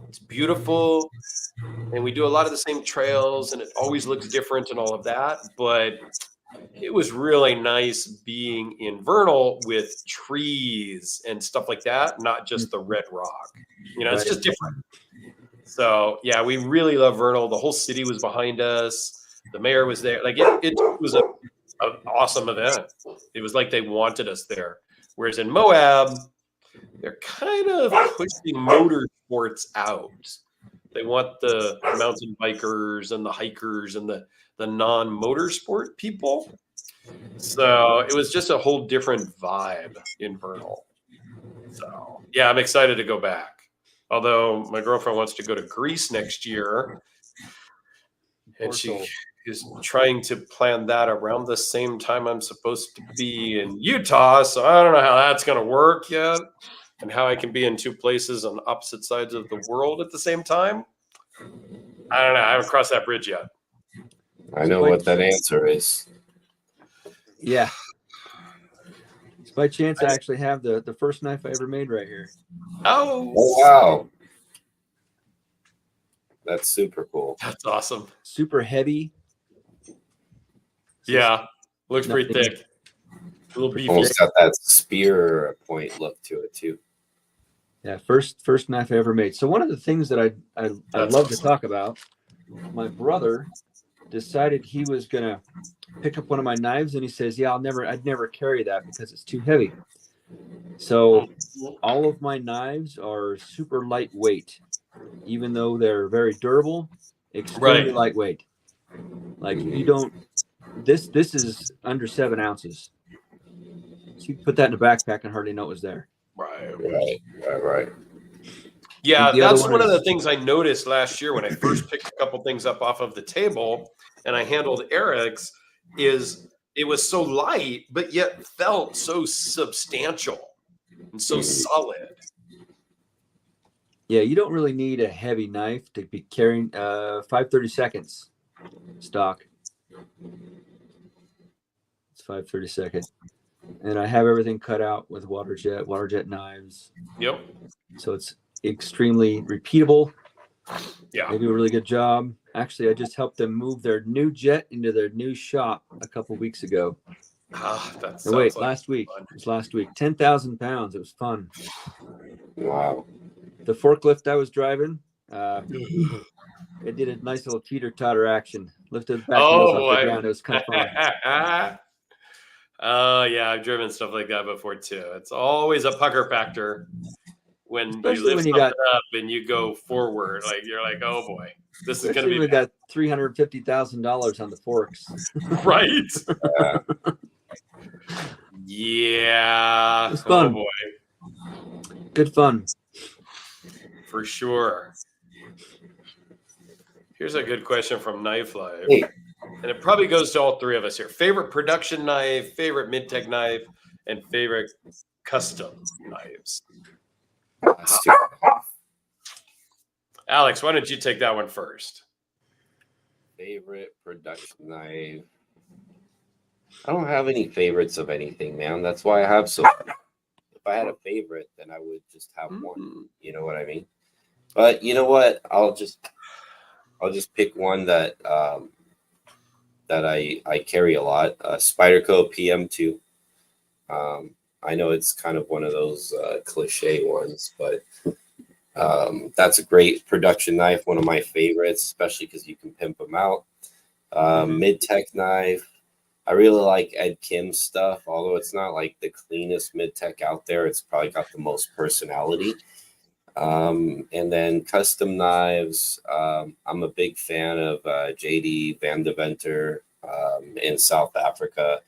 It's beautiful, and we do a lot of the same trails, and it always looks different and all of that. But it was really nice being in Vernal with trees and stuff like that, not just the red rock. It's just different. So, yeah, we really love Vernal. The whole city was behind us. The mayor was there. Like it was an awesome event. It was like they wanted us there. Whereas in Moab, they're kind of pushing motorsports out. They want the mountain bikers and the hikers and the non-motorsport people. So it was just a whole different vibe in Vernal. So yeah, I'm excited to go back. Although my girlfriend wants to go to Greece next year. And she is trying to plan that around the same time I'm supposed to be in Utah. So I don't know how that's going to work yet and how I can be in two places on opposite sides of the world at the same time. I don't know. I haven't crossed that bridge yet. I know what that answer is. Yeah. So by chance, I actually have the first knife I ever made right here. Oh, wow. That's super cool. That's awesome. Super heavy. Yeah. Looks pretty thick. A little beefy. Almost got that spear point look to it too. Yeah, first knife I ever made. So one of the things that I love to talk about, my brother decided he was gonna pick up one of my knives, and he says, "Yeah, I'd never carry that because it's too heavy." So all of my knives are super lightweight, even though they're very durable, extremely lightweight. Like you don't. This is under 7 ounces. So you put that in a backpack and hardly know it was there. Right. Yeah, that's one of the things I noticed last year when I first picked a couple things up off of the table and I handled Eric's, is it was so light, but yet felt so substantial and so solid. Yeah, you don't really need a heavy knife to be carrying 5/32 stock. It's 5/32, and I have everything cut out with water jet knives. Yep. So it's extremely repeatable. Yeah. They do a really good job. Actually, I just helped them move their new jet into their new shop a couple weeks ago. Last week. Fun. It was last week. 10,000 pounds. It was fun. Wow. The forklift I was driving, it did a nice little teeter-totter action. Lifted back off the ground. It was kind of fun. Oh, yeah. I've driven stuff like that before, too. It's always a pucker factor when Especially you lift when you something got- up and you go forward. Like you're like, oh boy, this is going to Especially be with bad. that $350,000 on the forks. Right. Yeah. Yeah. It's Oh fun. boy, Good fun. for sure. Here's a good question from Knife Life. Hey, And it probably goes to all three of us here. Favorite production knife, favorite mid-tech knife, and favorite custom knives. that's too- Alex, why don't you take that one first? favorite production knife. I don't have any favorites of anything, man. That's why I have so. If I had a favorite, then I would just have one. You know what I mean? But you know what? I'll just pick one that that I carry a lot. Spyderco PM2. I know it's kind of one of those cliche ones, but that's a great production knife. One of my favorites, especially because you can pimp them out. Mid-tech knife. I really like Ed Kim's stuff, although it's not like the cleanest mid-tech out there. It's probably got the most personality. And then custom knives. I'm a big fan of JD Van de Venter in South Africa.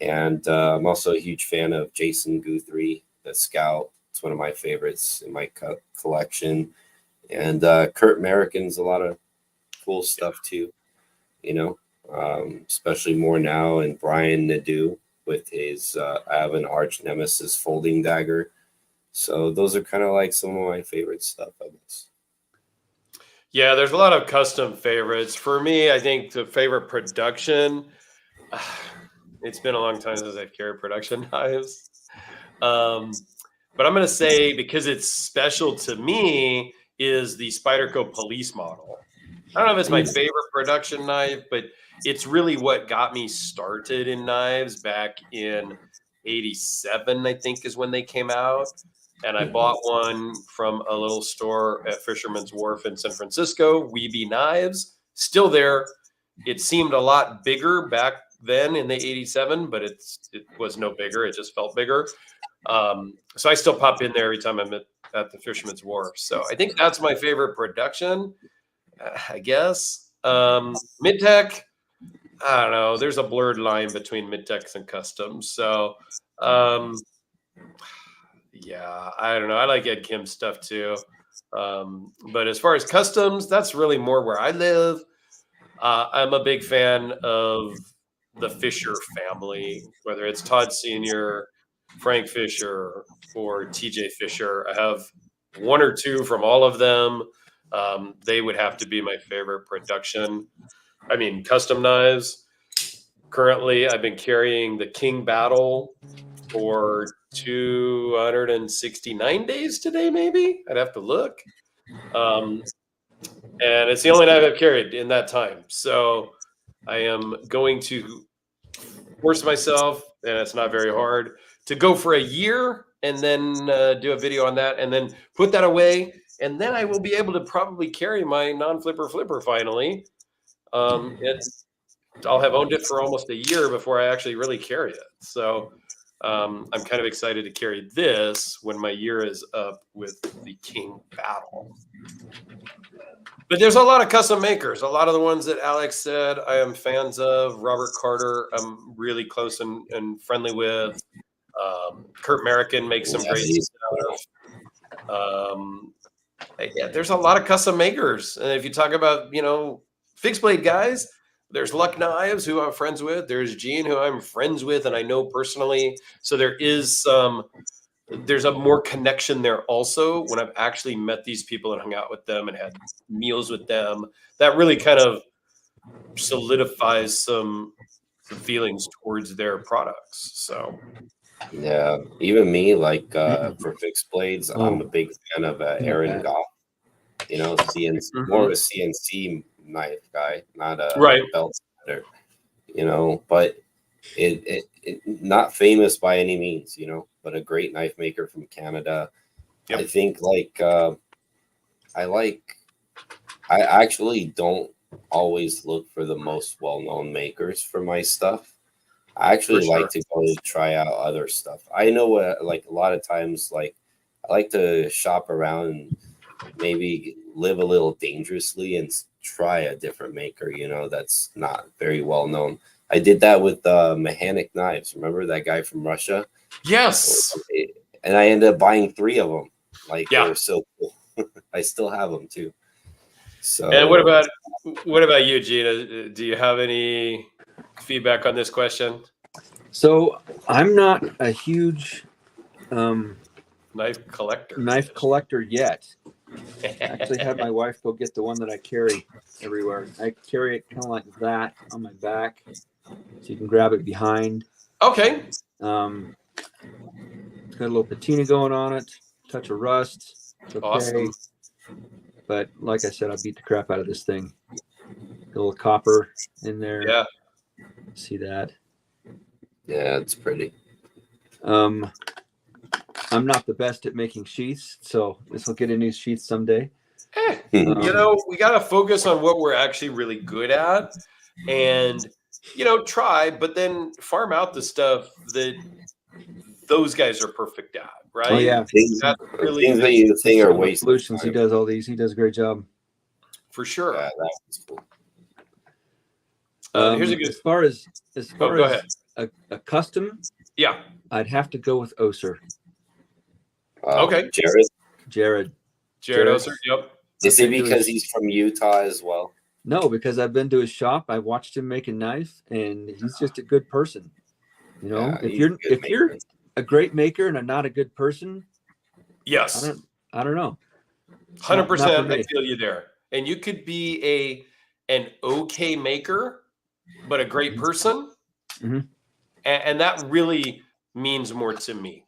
And I'm also a huge fan of Jason Guthrie, the Scout. It's one of my favorites in my collection. And Kurt American's a lot of cool stuff too, you know, especially more now. And Brian Nadeau with his I have an arch nemesis folding dagger. So those are kind of like some of my favorite stuff, I guess. Yeah, there's a lot of custom favorites. For me, I think the favorite production, it's been a long time since I've carried production knives. But I'm going to say, because it's special to me, is the Spyderco police model. I don't know if it's my favorite production knife, but it's really what got me started in knives back in 87, I think is when they came out. And I bought one from a little store at Fisherman's Wharf in San Francisco, Weeby Knives, still there. It seemed a lot bigger back then in the 87, but it was no bigger. It just felt bigger. So I still pop in there every time I'm at the Fisherman's Wharf. So I think that's my favorite production, I guess. Mid-tech, I don't know. There's a blurred line between mid-techs and customs. So, yeah, I don't know. I like Ed Kim's stuff too. But as far as customs, that's really more where I live. I'm a big fan of the Fisher family, whether it's Todd Sr., Frank Fisher, or TJ Fisher. I have one or two from all of them. They would have to be my favorite production. I mean, custom knives. Currently, I've been carrying the King Battle for 269 days today, maybe. I'd have to look. And it's the only knife I've carried in that time. So I am going to force myself, and it's not very hard, to go for a year and then do a video on that and then put that away. And then I will be able to probably carry my non-flipper flipper finally. I'll have owned it for almost a year before I actually really carry it. So I'm kind of excited to carry this when my year is up with the King Battle. But there's a lot of custom makers. A lot of the ones that Alex said I am fans of. Robert Carter, I'm really close and friendly with. Kurt American makes some great stuff. Yeah, there's a lot of custom makers. And if you talk about, fixed blade guys, there's Luck Knives, who I'm friends with. There's Gene, who I'm friends with and I know personally. So there's a more connection there also when I've actually met these people and hung out with them and had meals with them. That really kind of solidifies some feelings towards their products. So yeah, even me, like for fixed blades, I'm a big fan of Aaron Goff. CNC, more of a CNC knife guy, not a belt sander. But it not famous by any means, but a great knife maker from Canada. Yep. I think I actually don't always look for the most well-known makers for my stuff. I actually like to go try out other stuff. I know what, like a lot of times, like I like to shop around and maybe live a little dangerously and try a different maker, you know, that's not very well known. I did that with mechanic knives. Remember that guy from Russia? Yes. And I ended up buying 3 of them. Like Yeah. they were so cool. I still have them too. So And what about you, Gina? Do you have any feedback on this question? So I'm not a huge Knife collector yet. I actually had my wife go get the one that I carry everywhere. I carry it kind of like that on my back, so you can grab it behind. Okay. It's got a little patina going on it, touch of rust. It's okay. Awesome. But like I said, I beat the crap out of this thing. A little copper in there. Yeah. See that? yeah, it's pretty. I'm not the best at making sheaths, so this will get a new sheath someday. You know, we got to focus on what we're actually really good at and, you know, try, but then farm out the stuff that those guys are perfect at, right? Oh, yeah. Things That's really that you think are waste of Solutions. He time. does all these. He does a great job. For sure. Yeah, that was cool. Here's a good. As far as go ahead. a custom, Yeah. I'd have to go with Oser. Okay. Jared. Jared Oser. Yep. Is it because he's from Utah as well? No, because I've been to his shop. I watched him make a knife, and he's just a good person. You know, Yeah, if you're a great maker and not a good person, Yes. I don't know. 100%. I feel you there. And you could be an okay maker, but a great person, and that really means more to me.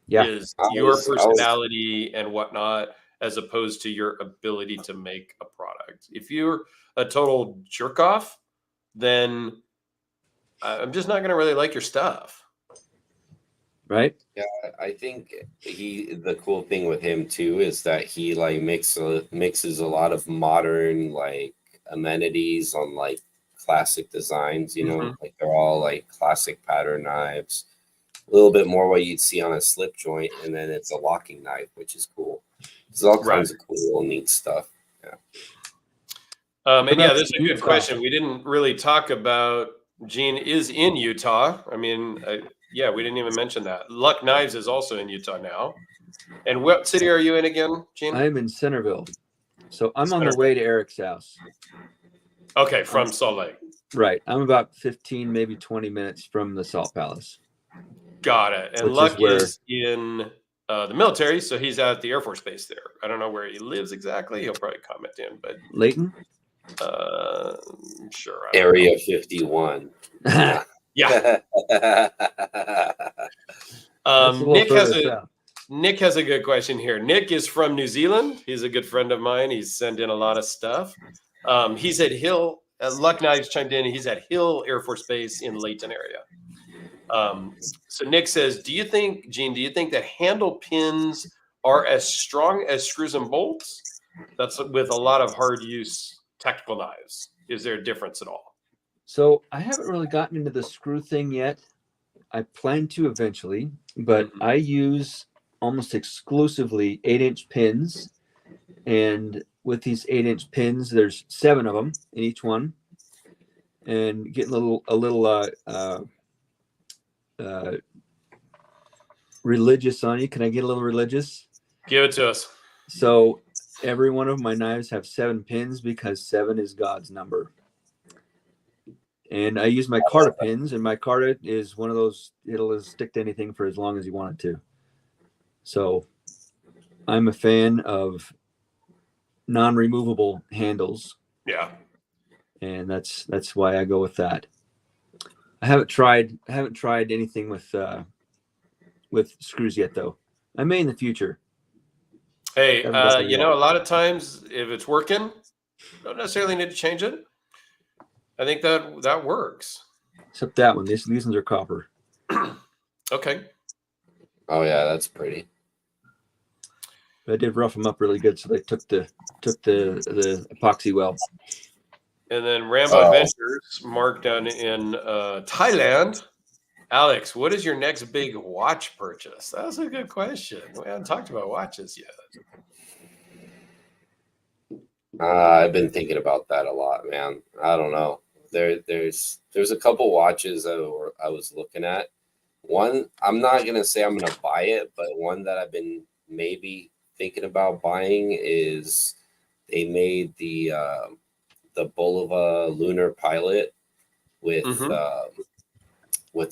Yeah, is your personality and whatnot, as opposed to your ability to make a product. If you're a total jerk off, then I'm just not going to really like your stuff. Right? Yeah, I think the cool thing with him too is that he like mixes a lot of modern like amenities on like classic designs, you know, like they're all like classic pattern knives. A little bit more what you'd see on a slip joint, and then it's a locking knife, which is cool. There's all kinds of cool, neat stuff. Yeah. And yeah, this is a good question. We didn't really talk about Gene is in Utah. I mean, yeah, we didn't even mention that. Luck Knives is also in Utah now. And what city are you in again, Gene? I'm in Centerville. So I'm on the way to Eric's house. Okay, from Salt Lake. Right. I'm about 15, maybe 20 minutes from the Salt Palace. Got it. And Luck is in the military, so he's at the Air Force Base there. I don't know where he lives exactly. He'll probably comment in, but Layton? Sure. Area 51. Yeah. Nick has a good question here. Nick is from New Zealand. He's a good friend of mine. He's sent in a lot of stuff. He's at Hill. Luck Knives chimed in. He's at Hill Air Force Base in Layton area. So Nick says, Gene, do you think that handle pins are as strong as screws and bolts? That's with a lot of hard use tactical knives. Is there a difference at all? So I haven't really gotten into the screw thing yet. I plan to eventually, but I use almost exclusively 8-inch pins. And with these 8-inch pins, there's 7 of them in each one. And getting a little religious on you. Can I get a little religious? Give it to us. So every one of my knives have 7 pins because 7 is God's number. And I use my Carta pins, and my Carta is one of those, it'll stick to anything for as long as you want it to. So I'm a fan of non-removable handles. Yeah. And that's why I go with that. I haven't tried anything with screws yet, though. I may in the future. Hey, you know, a lot of times if it's working, don't necessarily need to change it. I think that works. Except that one. These ones are copper. Okay. Oh yeah, that's pretty. But I did rough them up really good, so they took the epoxy well. And then Rambo Adventures, Mark down in Thailand, Alex, what is your next big watch purchase? That's a good question. We haven't talked about watches yet. I've been thinking about that a lot, man. I don't know. There's a couple watches I was looking at. One, I'm not gonna say I'm gonna buy it, but one that I've been maybe thinking about buying is they made the Bulova Lunar Pilot with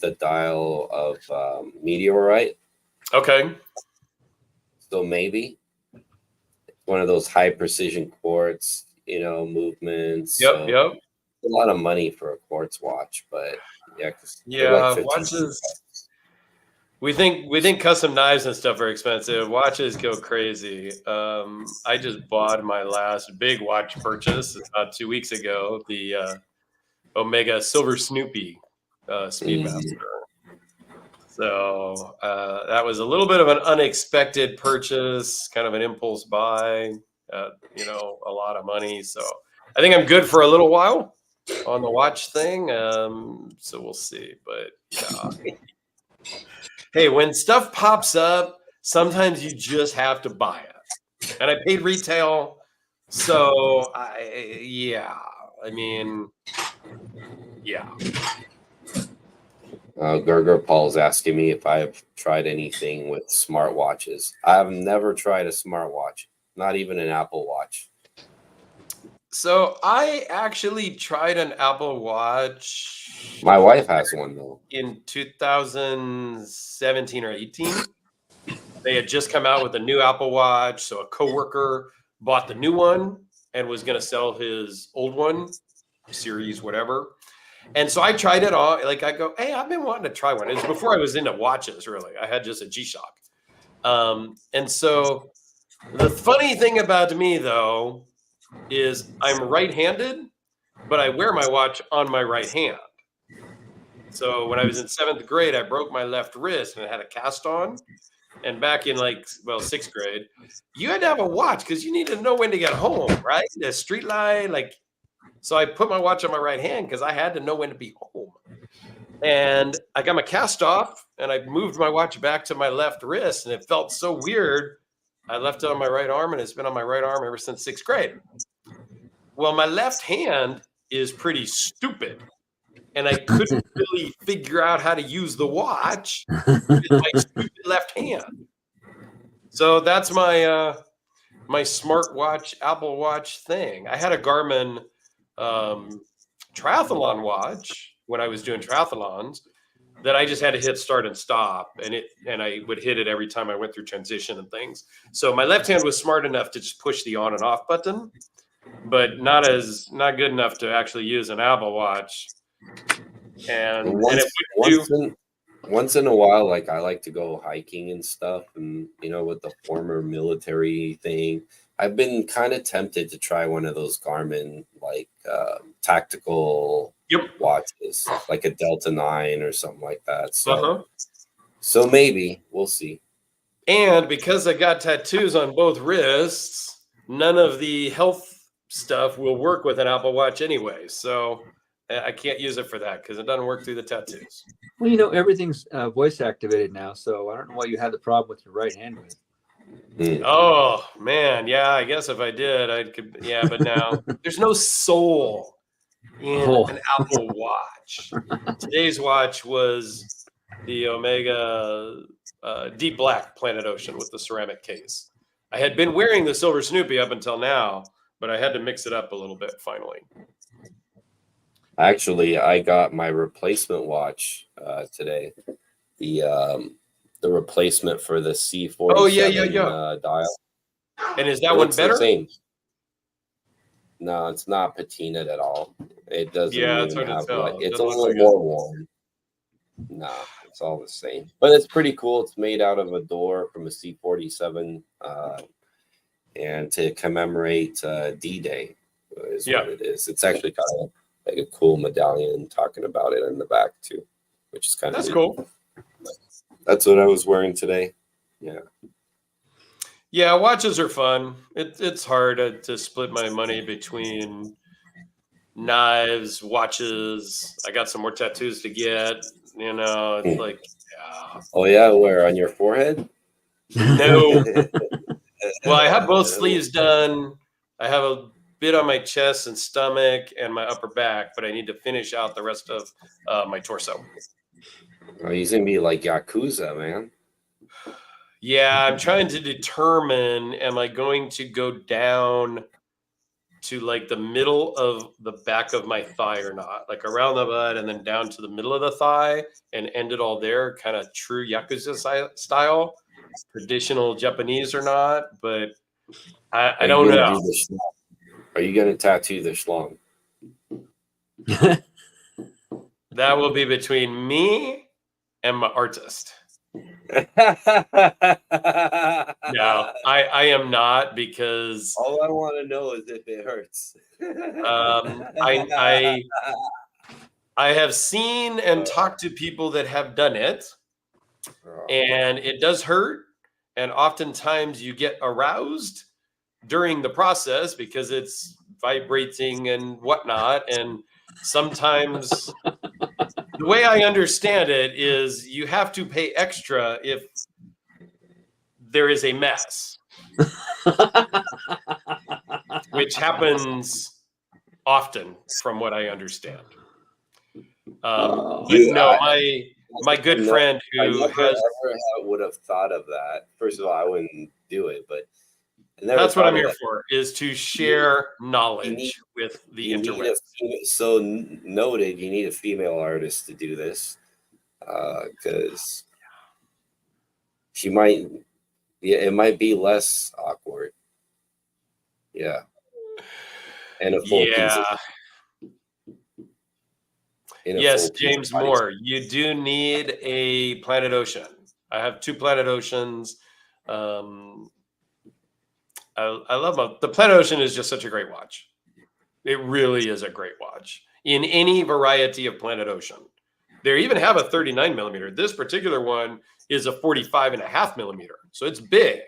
a dial of meteorite. Okay. So maybe one of those high precision quartz, movements. Yep. So Yep. a lot of money for a quartz watch, but yeah, 'cause they're Yeah. like 15 Watches. We think custom knives and stuff are expensive. Watches go crazy. I just bought my last big watch purchase about 2 weeks ago. The Omega Silver Snoopy Speedmaster. So that was a little bit of an unexpected purchase, kind of an impulse buy. A lot of money. So I think I'm good for a little while on the watch thing. So we'll see. But yeah. Hey, when stuff pops up, sometimes you just have to buy it. And I paid retail. So yeah. Gerger Paul's asking me if I've tried anything with smartwatches. I've never tried a smartwatch, not even an Apple Watch. So I actually tried an Apple Watch. My wife has one though. In 2017 or 18. They had just come out with a new Apple Watch. So a coworker bought the new one and was going to sell his old one, series, whatever. And so I tried it on. Like I go, hey, I've been wanting to try one. It was before I was into watches, really. I had just a G-Shock. And so the funny thing about me, though, is I'm right-handed, but I wear my watch on my right hand. So when I was in 7th grade, I broke my left wrist and I had a cast on. And back in 6th grade, you had to have a watch because you need to know when to get home, right? The street light, so I put my watch on my right hand because I had to know when to be home. And I got my cast off and I moved my watch back to my left wrist and it felt so weird. I left it on my right arm and it's been on my right arm ever since 6th grade. Well, my left hand is pretty stupid. And I couldn't really figure out how to use the watch with my stupid left hand. So that's my my smartwatch, Apple Watch thing. I had a Garmin triathlon watch when I was doing triathlons that I just had to hit start and stop, and I would hit it every time I went through transition and things. So my left hand was smart enough to just push the on and off button, but not good enough to actually use an Apple Watch. And once in a while, I like to go hiking and stuff, and with the former military thing, I've been kind of tempted to try one of those Garmin tactical watches, like a Delta 9 or something like that. So maybe we'll see. And because I got tattoos on both wrists, none of the health stuff will work with an Apple Watch anyway. So I can't use it for that because it doesn't work through the tattoos. Well, everything's voice activated now, so I don't know why you had the problem with your right hand with. Oh man, yeah. I guess if I did, I could. Yeah, but now there's no soul in an Apple Watch. Today's watch was the Omega Deep Black Planet Ocean with the ceramic case. I had been wearing the Silver Snoopy up until now, but I had to mix it up a little bit finally. Actually, I got my replacement watch today. The replacement for the C47 dial. And is that one better? Same. No, it's not patinaed at all. It doesn't even have it's a little more worn. No, it's all the same. But it's pretty cool. It's made out of a door from a C47 and to commemorate D-Day is what it is. It's actually kind of like a cool medallion talking about it in the back too, which is kind of cool. That's what I was wearing today. Yeah, watches are fun. It's hard to split my money between knives, watches. I got some more tattoos to get. You know, it's like, yeah. Oh yeah, where on your forehead? No. Well, I have both sleeves done. I have a bit on my chest and stomach and my upper back, but I need to finish out the rest of my torso. Oh, he's gonna be like Yakuza, man. Yeah, I'm trying to determine, am I going to go down to like the middle of the back of my thigh or not, like around the butt and then down to the middle of the thigh and end it all there, kind of true Yakuza style, traditional Japanese or not, but I don't know. Are you gonna tattoo the schlong? That will be between me and my artist. No, I am not, because all I want to know is if it hurts. I have seen and talked to people that have done it, and it does hurt, and oftentimes you get aroused during the process because it's vibrating and whatnot, and sometimes the way I understand it is you have to pay extra if there is a mess, which happens often from what I understand. But no, my good friend who would have thought of that. First of all, I wouldn't do it, but that's what I'm here for, is to share knowledge with the internet. So noted, you need a female artist to do this, because she might, it might be less awkward. Yeah. And a full piece. Yes, James Moore, you do need a Planet Ocean. I have 2 Planet Oceans. I love them. The Planet Ocean is just such a great watch. It really is a great watch in any variety of Planet Ocean. They even have a 39 millimeter. This particular one is a 45.5 millimeter. So it's big,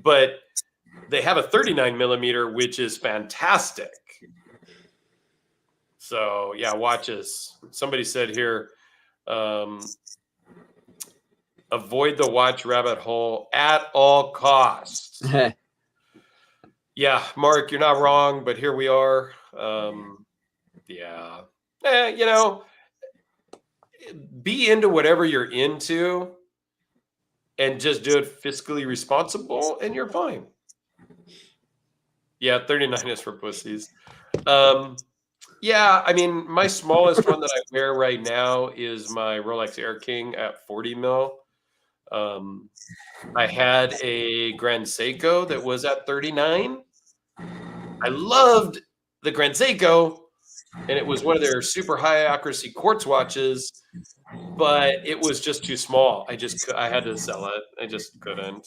but they have a 39 millimeter, which is fantastic. So yeah, watches. Somebody said here, avoid the watch rabbit hole at all costs. Yeah, Mark, you're not wrong, but here we are. Yeah. You know, be into whatever you're into and just do it fiscally responsible and you're fine. Yeah, 39 is for pussies. Yeah, I mean, my smallest one that I wear right now is my Rolex Air King at 40 mil. I had a Grand Seiko that was at 39. I loved the Grand Seiko, and it was one of their super high accuracy quartz watches, but it was just too small. I had to sell it. I just couldn't.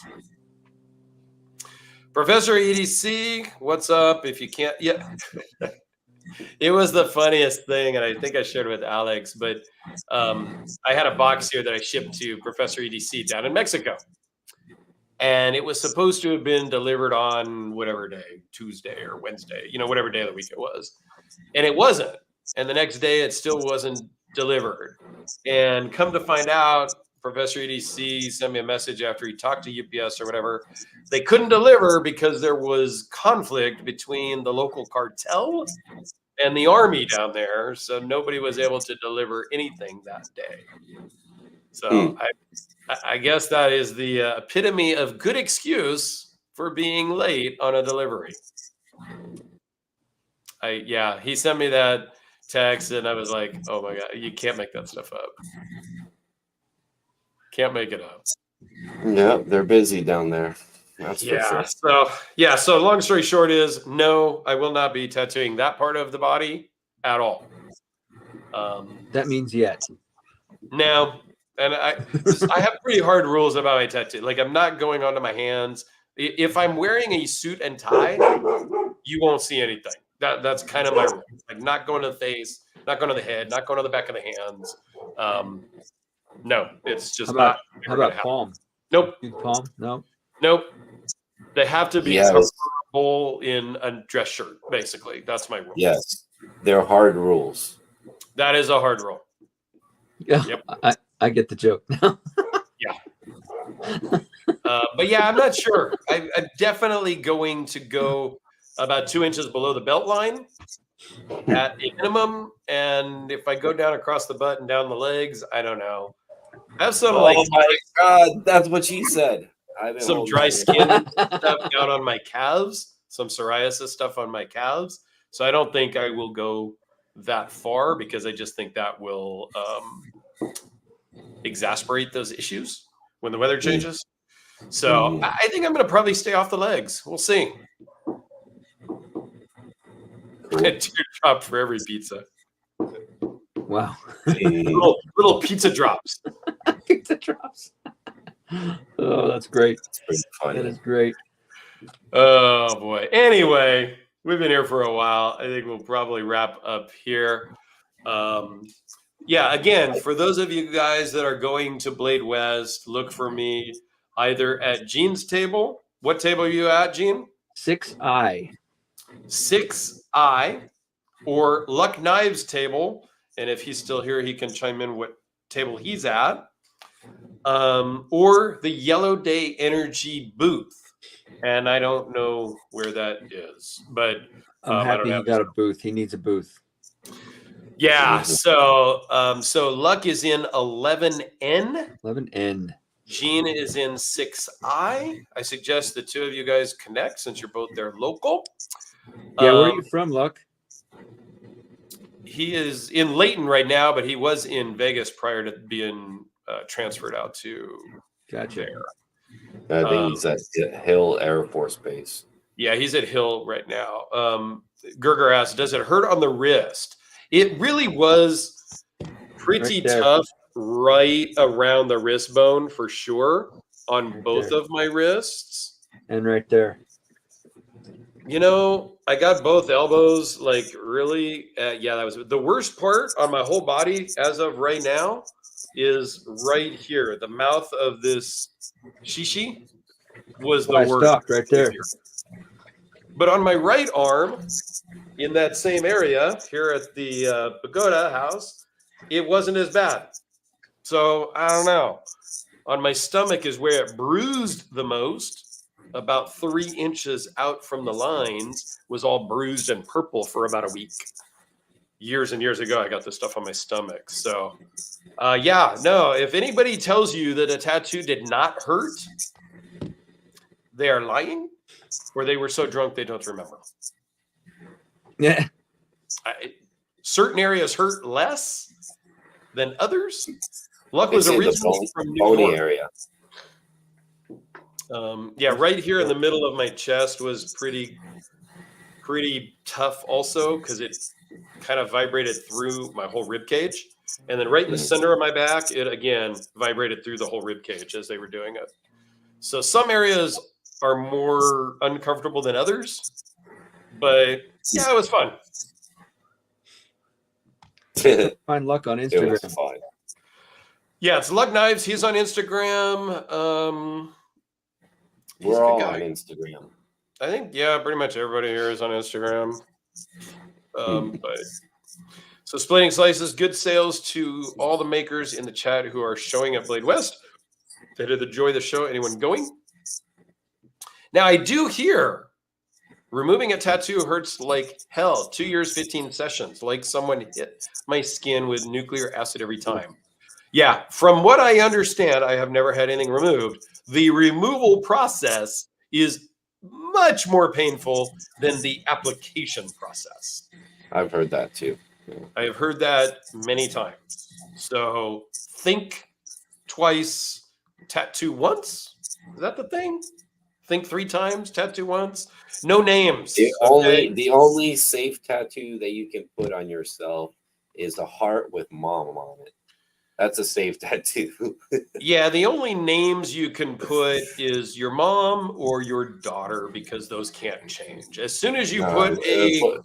Professor EDC, what's up? If you can't, yeah. It was the funniest thing, and I think I shared it with Alex, but I had a box here that I shipped to Professor EDC down in Mexico. And it was supposed to have been delivered on whatever day, Tuesday or Wednesday, you know, whatever day of the week it was. And it wasn't. And the next day it still wasn't delivered. And come to find out, Professor EDC sent me a message after he talked to UPS or whatever. They couldn't deliver because there was conflict between the local cartel and the army down there. So nobody was able to deliver anything that day. So I guess that is the epitome of good excuse for being late on a delivery. Yeah, he sent me that text and I was like, oh my God, you can't make that stuff up. Can't make it up. Yeah, they're busy down there. That's for sure. So long story short is, no, I will not be tattooing that part of the body at all. That means yet. Now, and I have pretty hard rules about my tattoo. Like, I'm not going onto my hands. If I'm wearing a suit and tie, you won't see anything. That's kind of my rule. Like, not going to the face, not going to the head, not going to the back of the hands. No, it's just not. How about palm? Nope. Palm? No. Nope. They have to be comfortable in a dress shirt, basically. That's my rule. Yes. They're hard rules. That is a hard rule. Yeah, Yep. I get the joke now. But yeah, I'm not sure. I'm definitely going to go about 2 inches below the belt line at a minimum. And if I go down across the butt and down the legs, I don't know. I have some Oh my God, that's what she said. I've been some holding dry my- skin stuff down on my calves, some psoriasis stuff on my calves. So I don't think I will go that far because I just think that will exasperate those issues when the weather changes. So I think I'm going to probably stay off the legs. We'll see. Cool. A teardrop for every pizza. Wow. Little pizza drops. Pizza drops. Oh, that's great. It's pretty funny. That is great. Oh boy. Anyway, we've been here for a while. I think we'll probably wrap up here. Yeah, again, for those of you guys that are going to Blade West, look for me either at Gene's table. What table are you at, Gene? 6i. 6i, or Luck Knives table. And if he's still here, he can chime in what table he's at. Or the Yellow Day Energy booth. And I don't know where that is, but I'm happy he got a booth. He needs a booth. Yeah, so Luck is in 11N. 11N. Gene is in 6I. I suggest the two of you guys connect since you're both there local. Yeah, where are you from, Luck? He is in Layton right now, but he was in Vegas prior to being transferred out to Gotcha. there. I think he's at Hill Air Force Base. Yeah, he's at Hill right now. Gerger asks, does it hurt on the wrist? It really was pretty tough right around the wrist bone for sure on both of my wrists. And right there. You know, I got both elbows like really. Yeah, that was the worst part on my whole body as of right now is right here. The mouth of this shishi was the worst. Stopped right there. But on my right arm, in that same area here at the Pagoda house, it wasn't as bad. So I don't know. On my stomach is where it bruised the most. About 3 inches out from the lines was all bruised and purple for about a week. Years and years ago, I got this stuff on my stomach. So, yeah, no, if anybody tells you that a tattoo did not hurt, they are lying, or they were so drunk they don't remember. Yeah. Certain areas hurt less than others. Luck was originally from New York. Area. Yeah, right here in the middle of my chest was pretty tough also because it kind of vibrated through my whole rib cage. And then right in the center of my back, it again vibrated through the whole rib cage as they were doing it. So some areas are more uncomfortable than others, but yeah, it was fun. Find Luck on It was Instagram. fun. Yeah, it's Luck Knives. He's on Instagram. We're all on Instagram. I think, yeah, pretty much everybody here is on Instagram. But so Splitting Slices, good sales to all the makers in the chat who are showing at Blade West. They did enjoy the show. Anyone going? Now, I do hear removing a tattoo hurts like hell. 2 years, 15 sessions, like someone hit my skin with nuclear acid every time. Yeah, from what I understand, I have never had anything removed. The removal process is much more painful than the application process. I've heard that too. I have heard that many times. So think twice, tattoo once. Is that the thing? Think 3 times, tattoo once. No names. The only safe tattoo that you can put on yourself is a heart with mom on it. That's a safe tattoo. Yeah, the only names you can put is your mom or your daughter because those can't change. As soon as you put a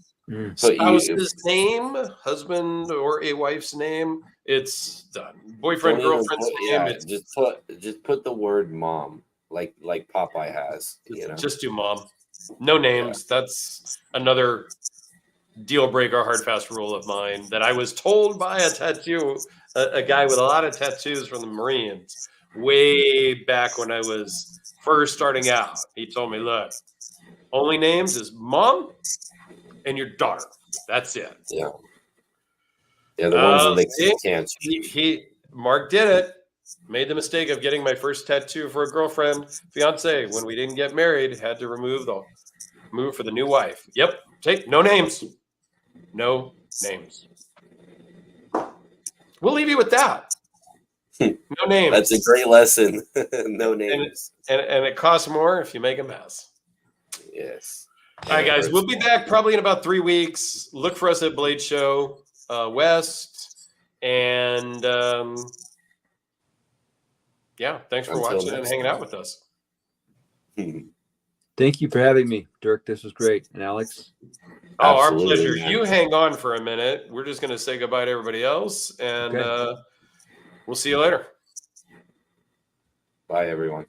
spouse's name, husband or a wife's name, it's done. Boyfriend, girlfriend's name. Just put the word mom, like Popeye has. You know, just do mom. No names. Yeah. That's another deal breaker, hard fast rule of mine that I was told by a guy with a lot of tattoos from the Marines way back when I was first starting out. He told me, look, only names is mom and your daughter. That's it. Yeah. Yeah, the ones that See? they can't. Mark did it. Made the mistake of getting my first tattoo for a girlfriend, fiance. When we didn't get married, had to move for the new wife. Yep. Take no names. No names. We'll leave you with that. No names. That's a great lesson. No names. And it costs more if you make a mess. Yes. All right, guys. We'll be back probably in about 3 weeks. Look for us at Blade Show West. And yeah, thanks for Until watching and hanging out with us. Thank you for having me, Dirk. This was great. And Alex? Oh, our Absolutely, pleasure. man. You hang on for a minute. We're just going to say goodbye to everybody else, and Okay. we'll see you later. Bye, everyone.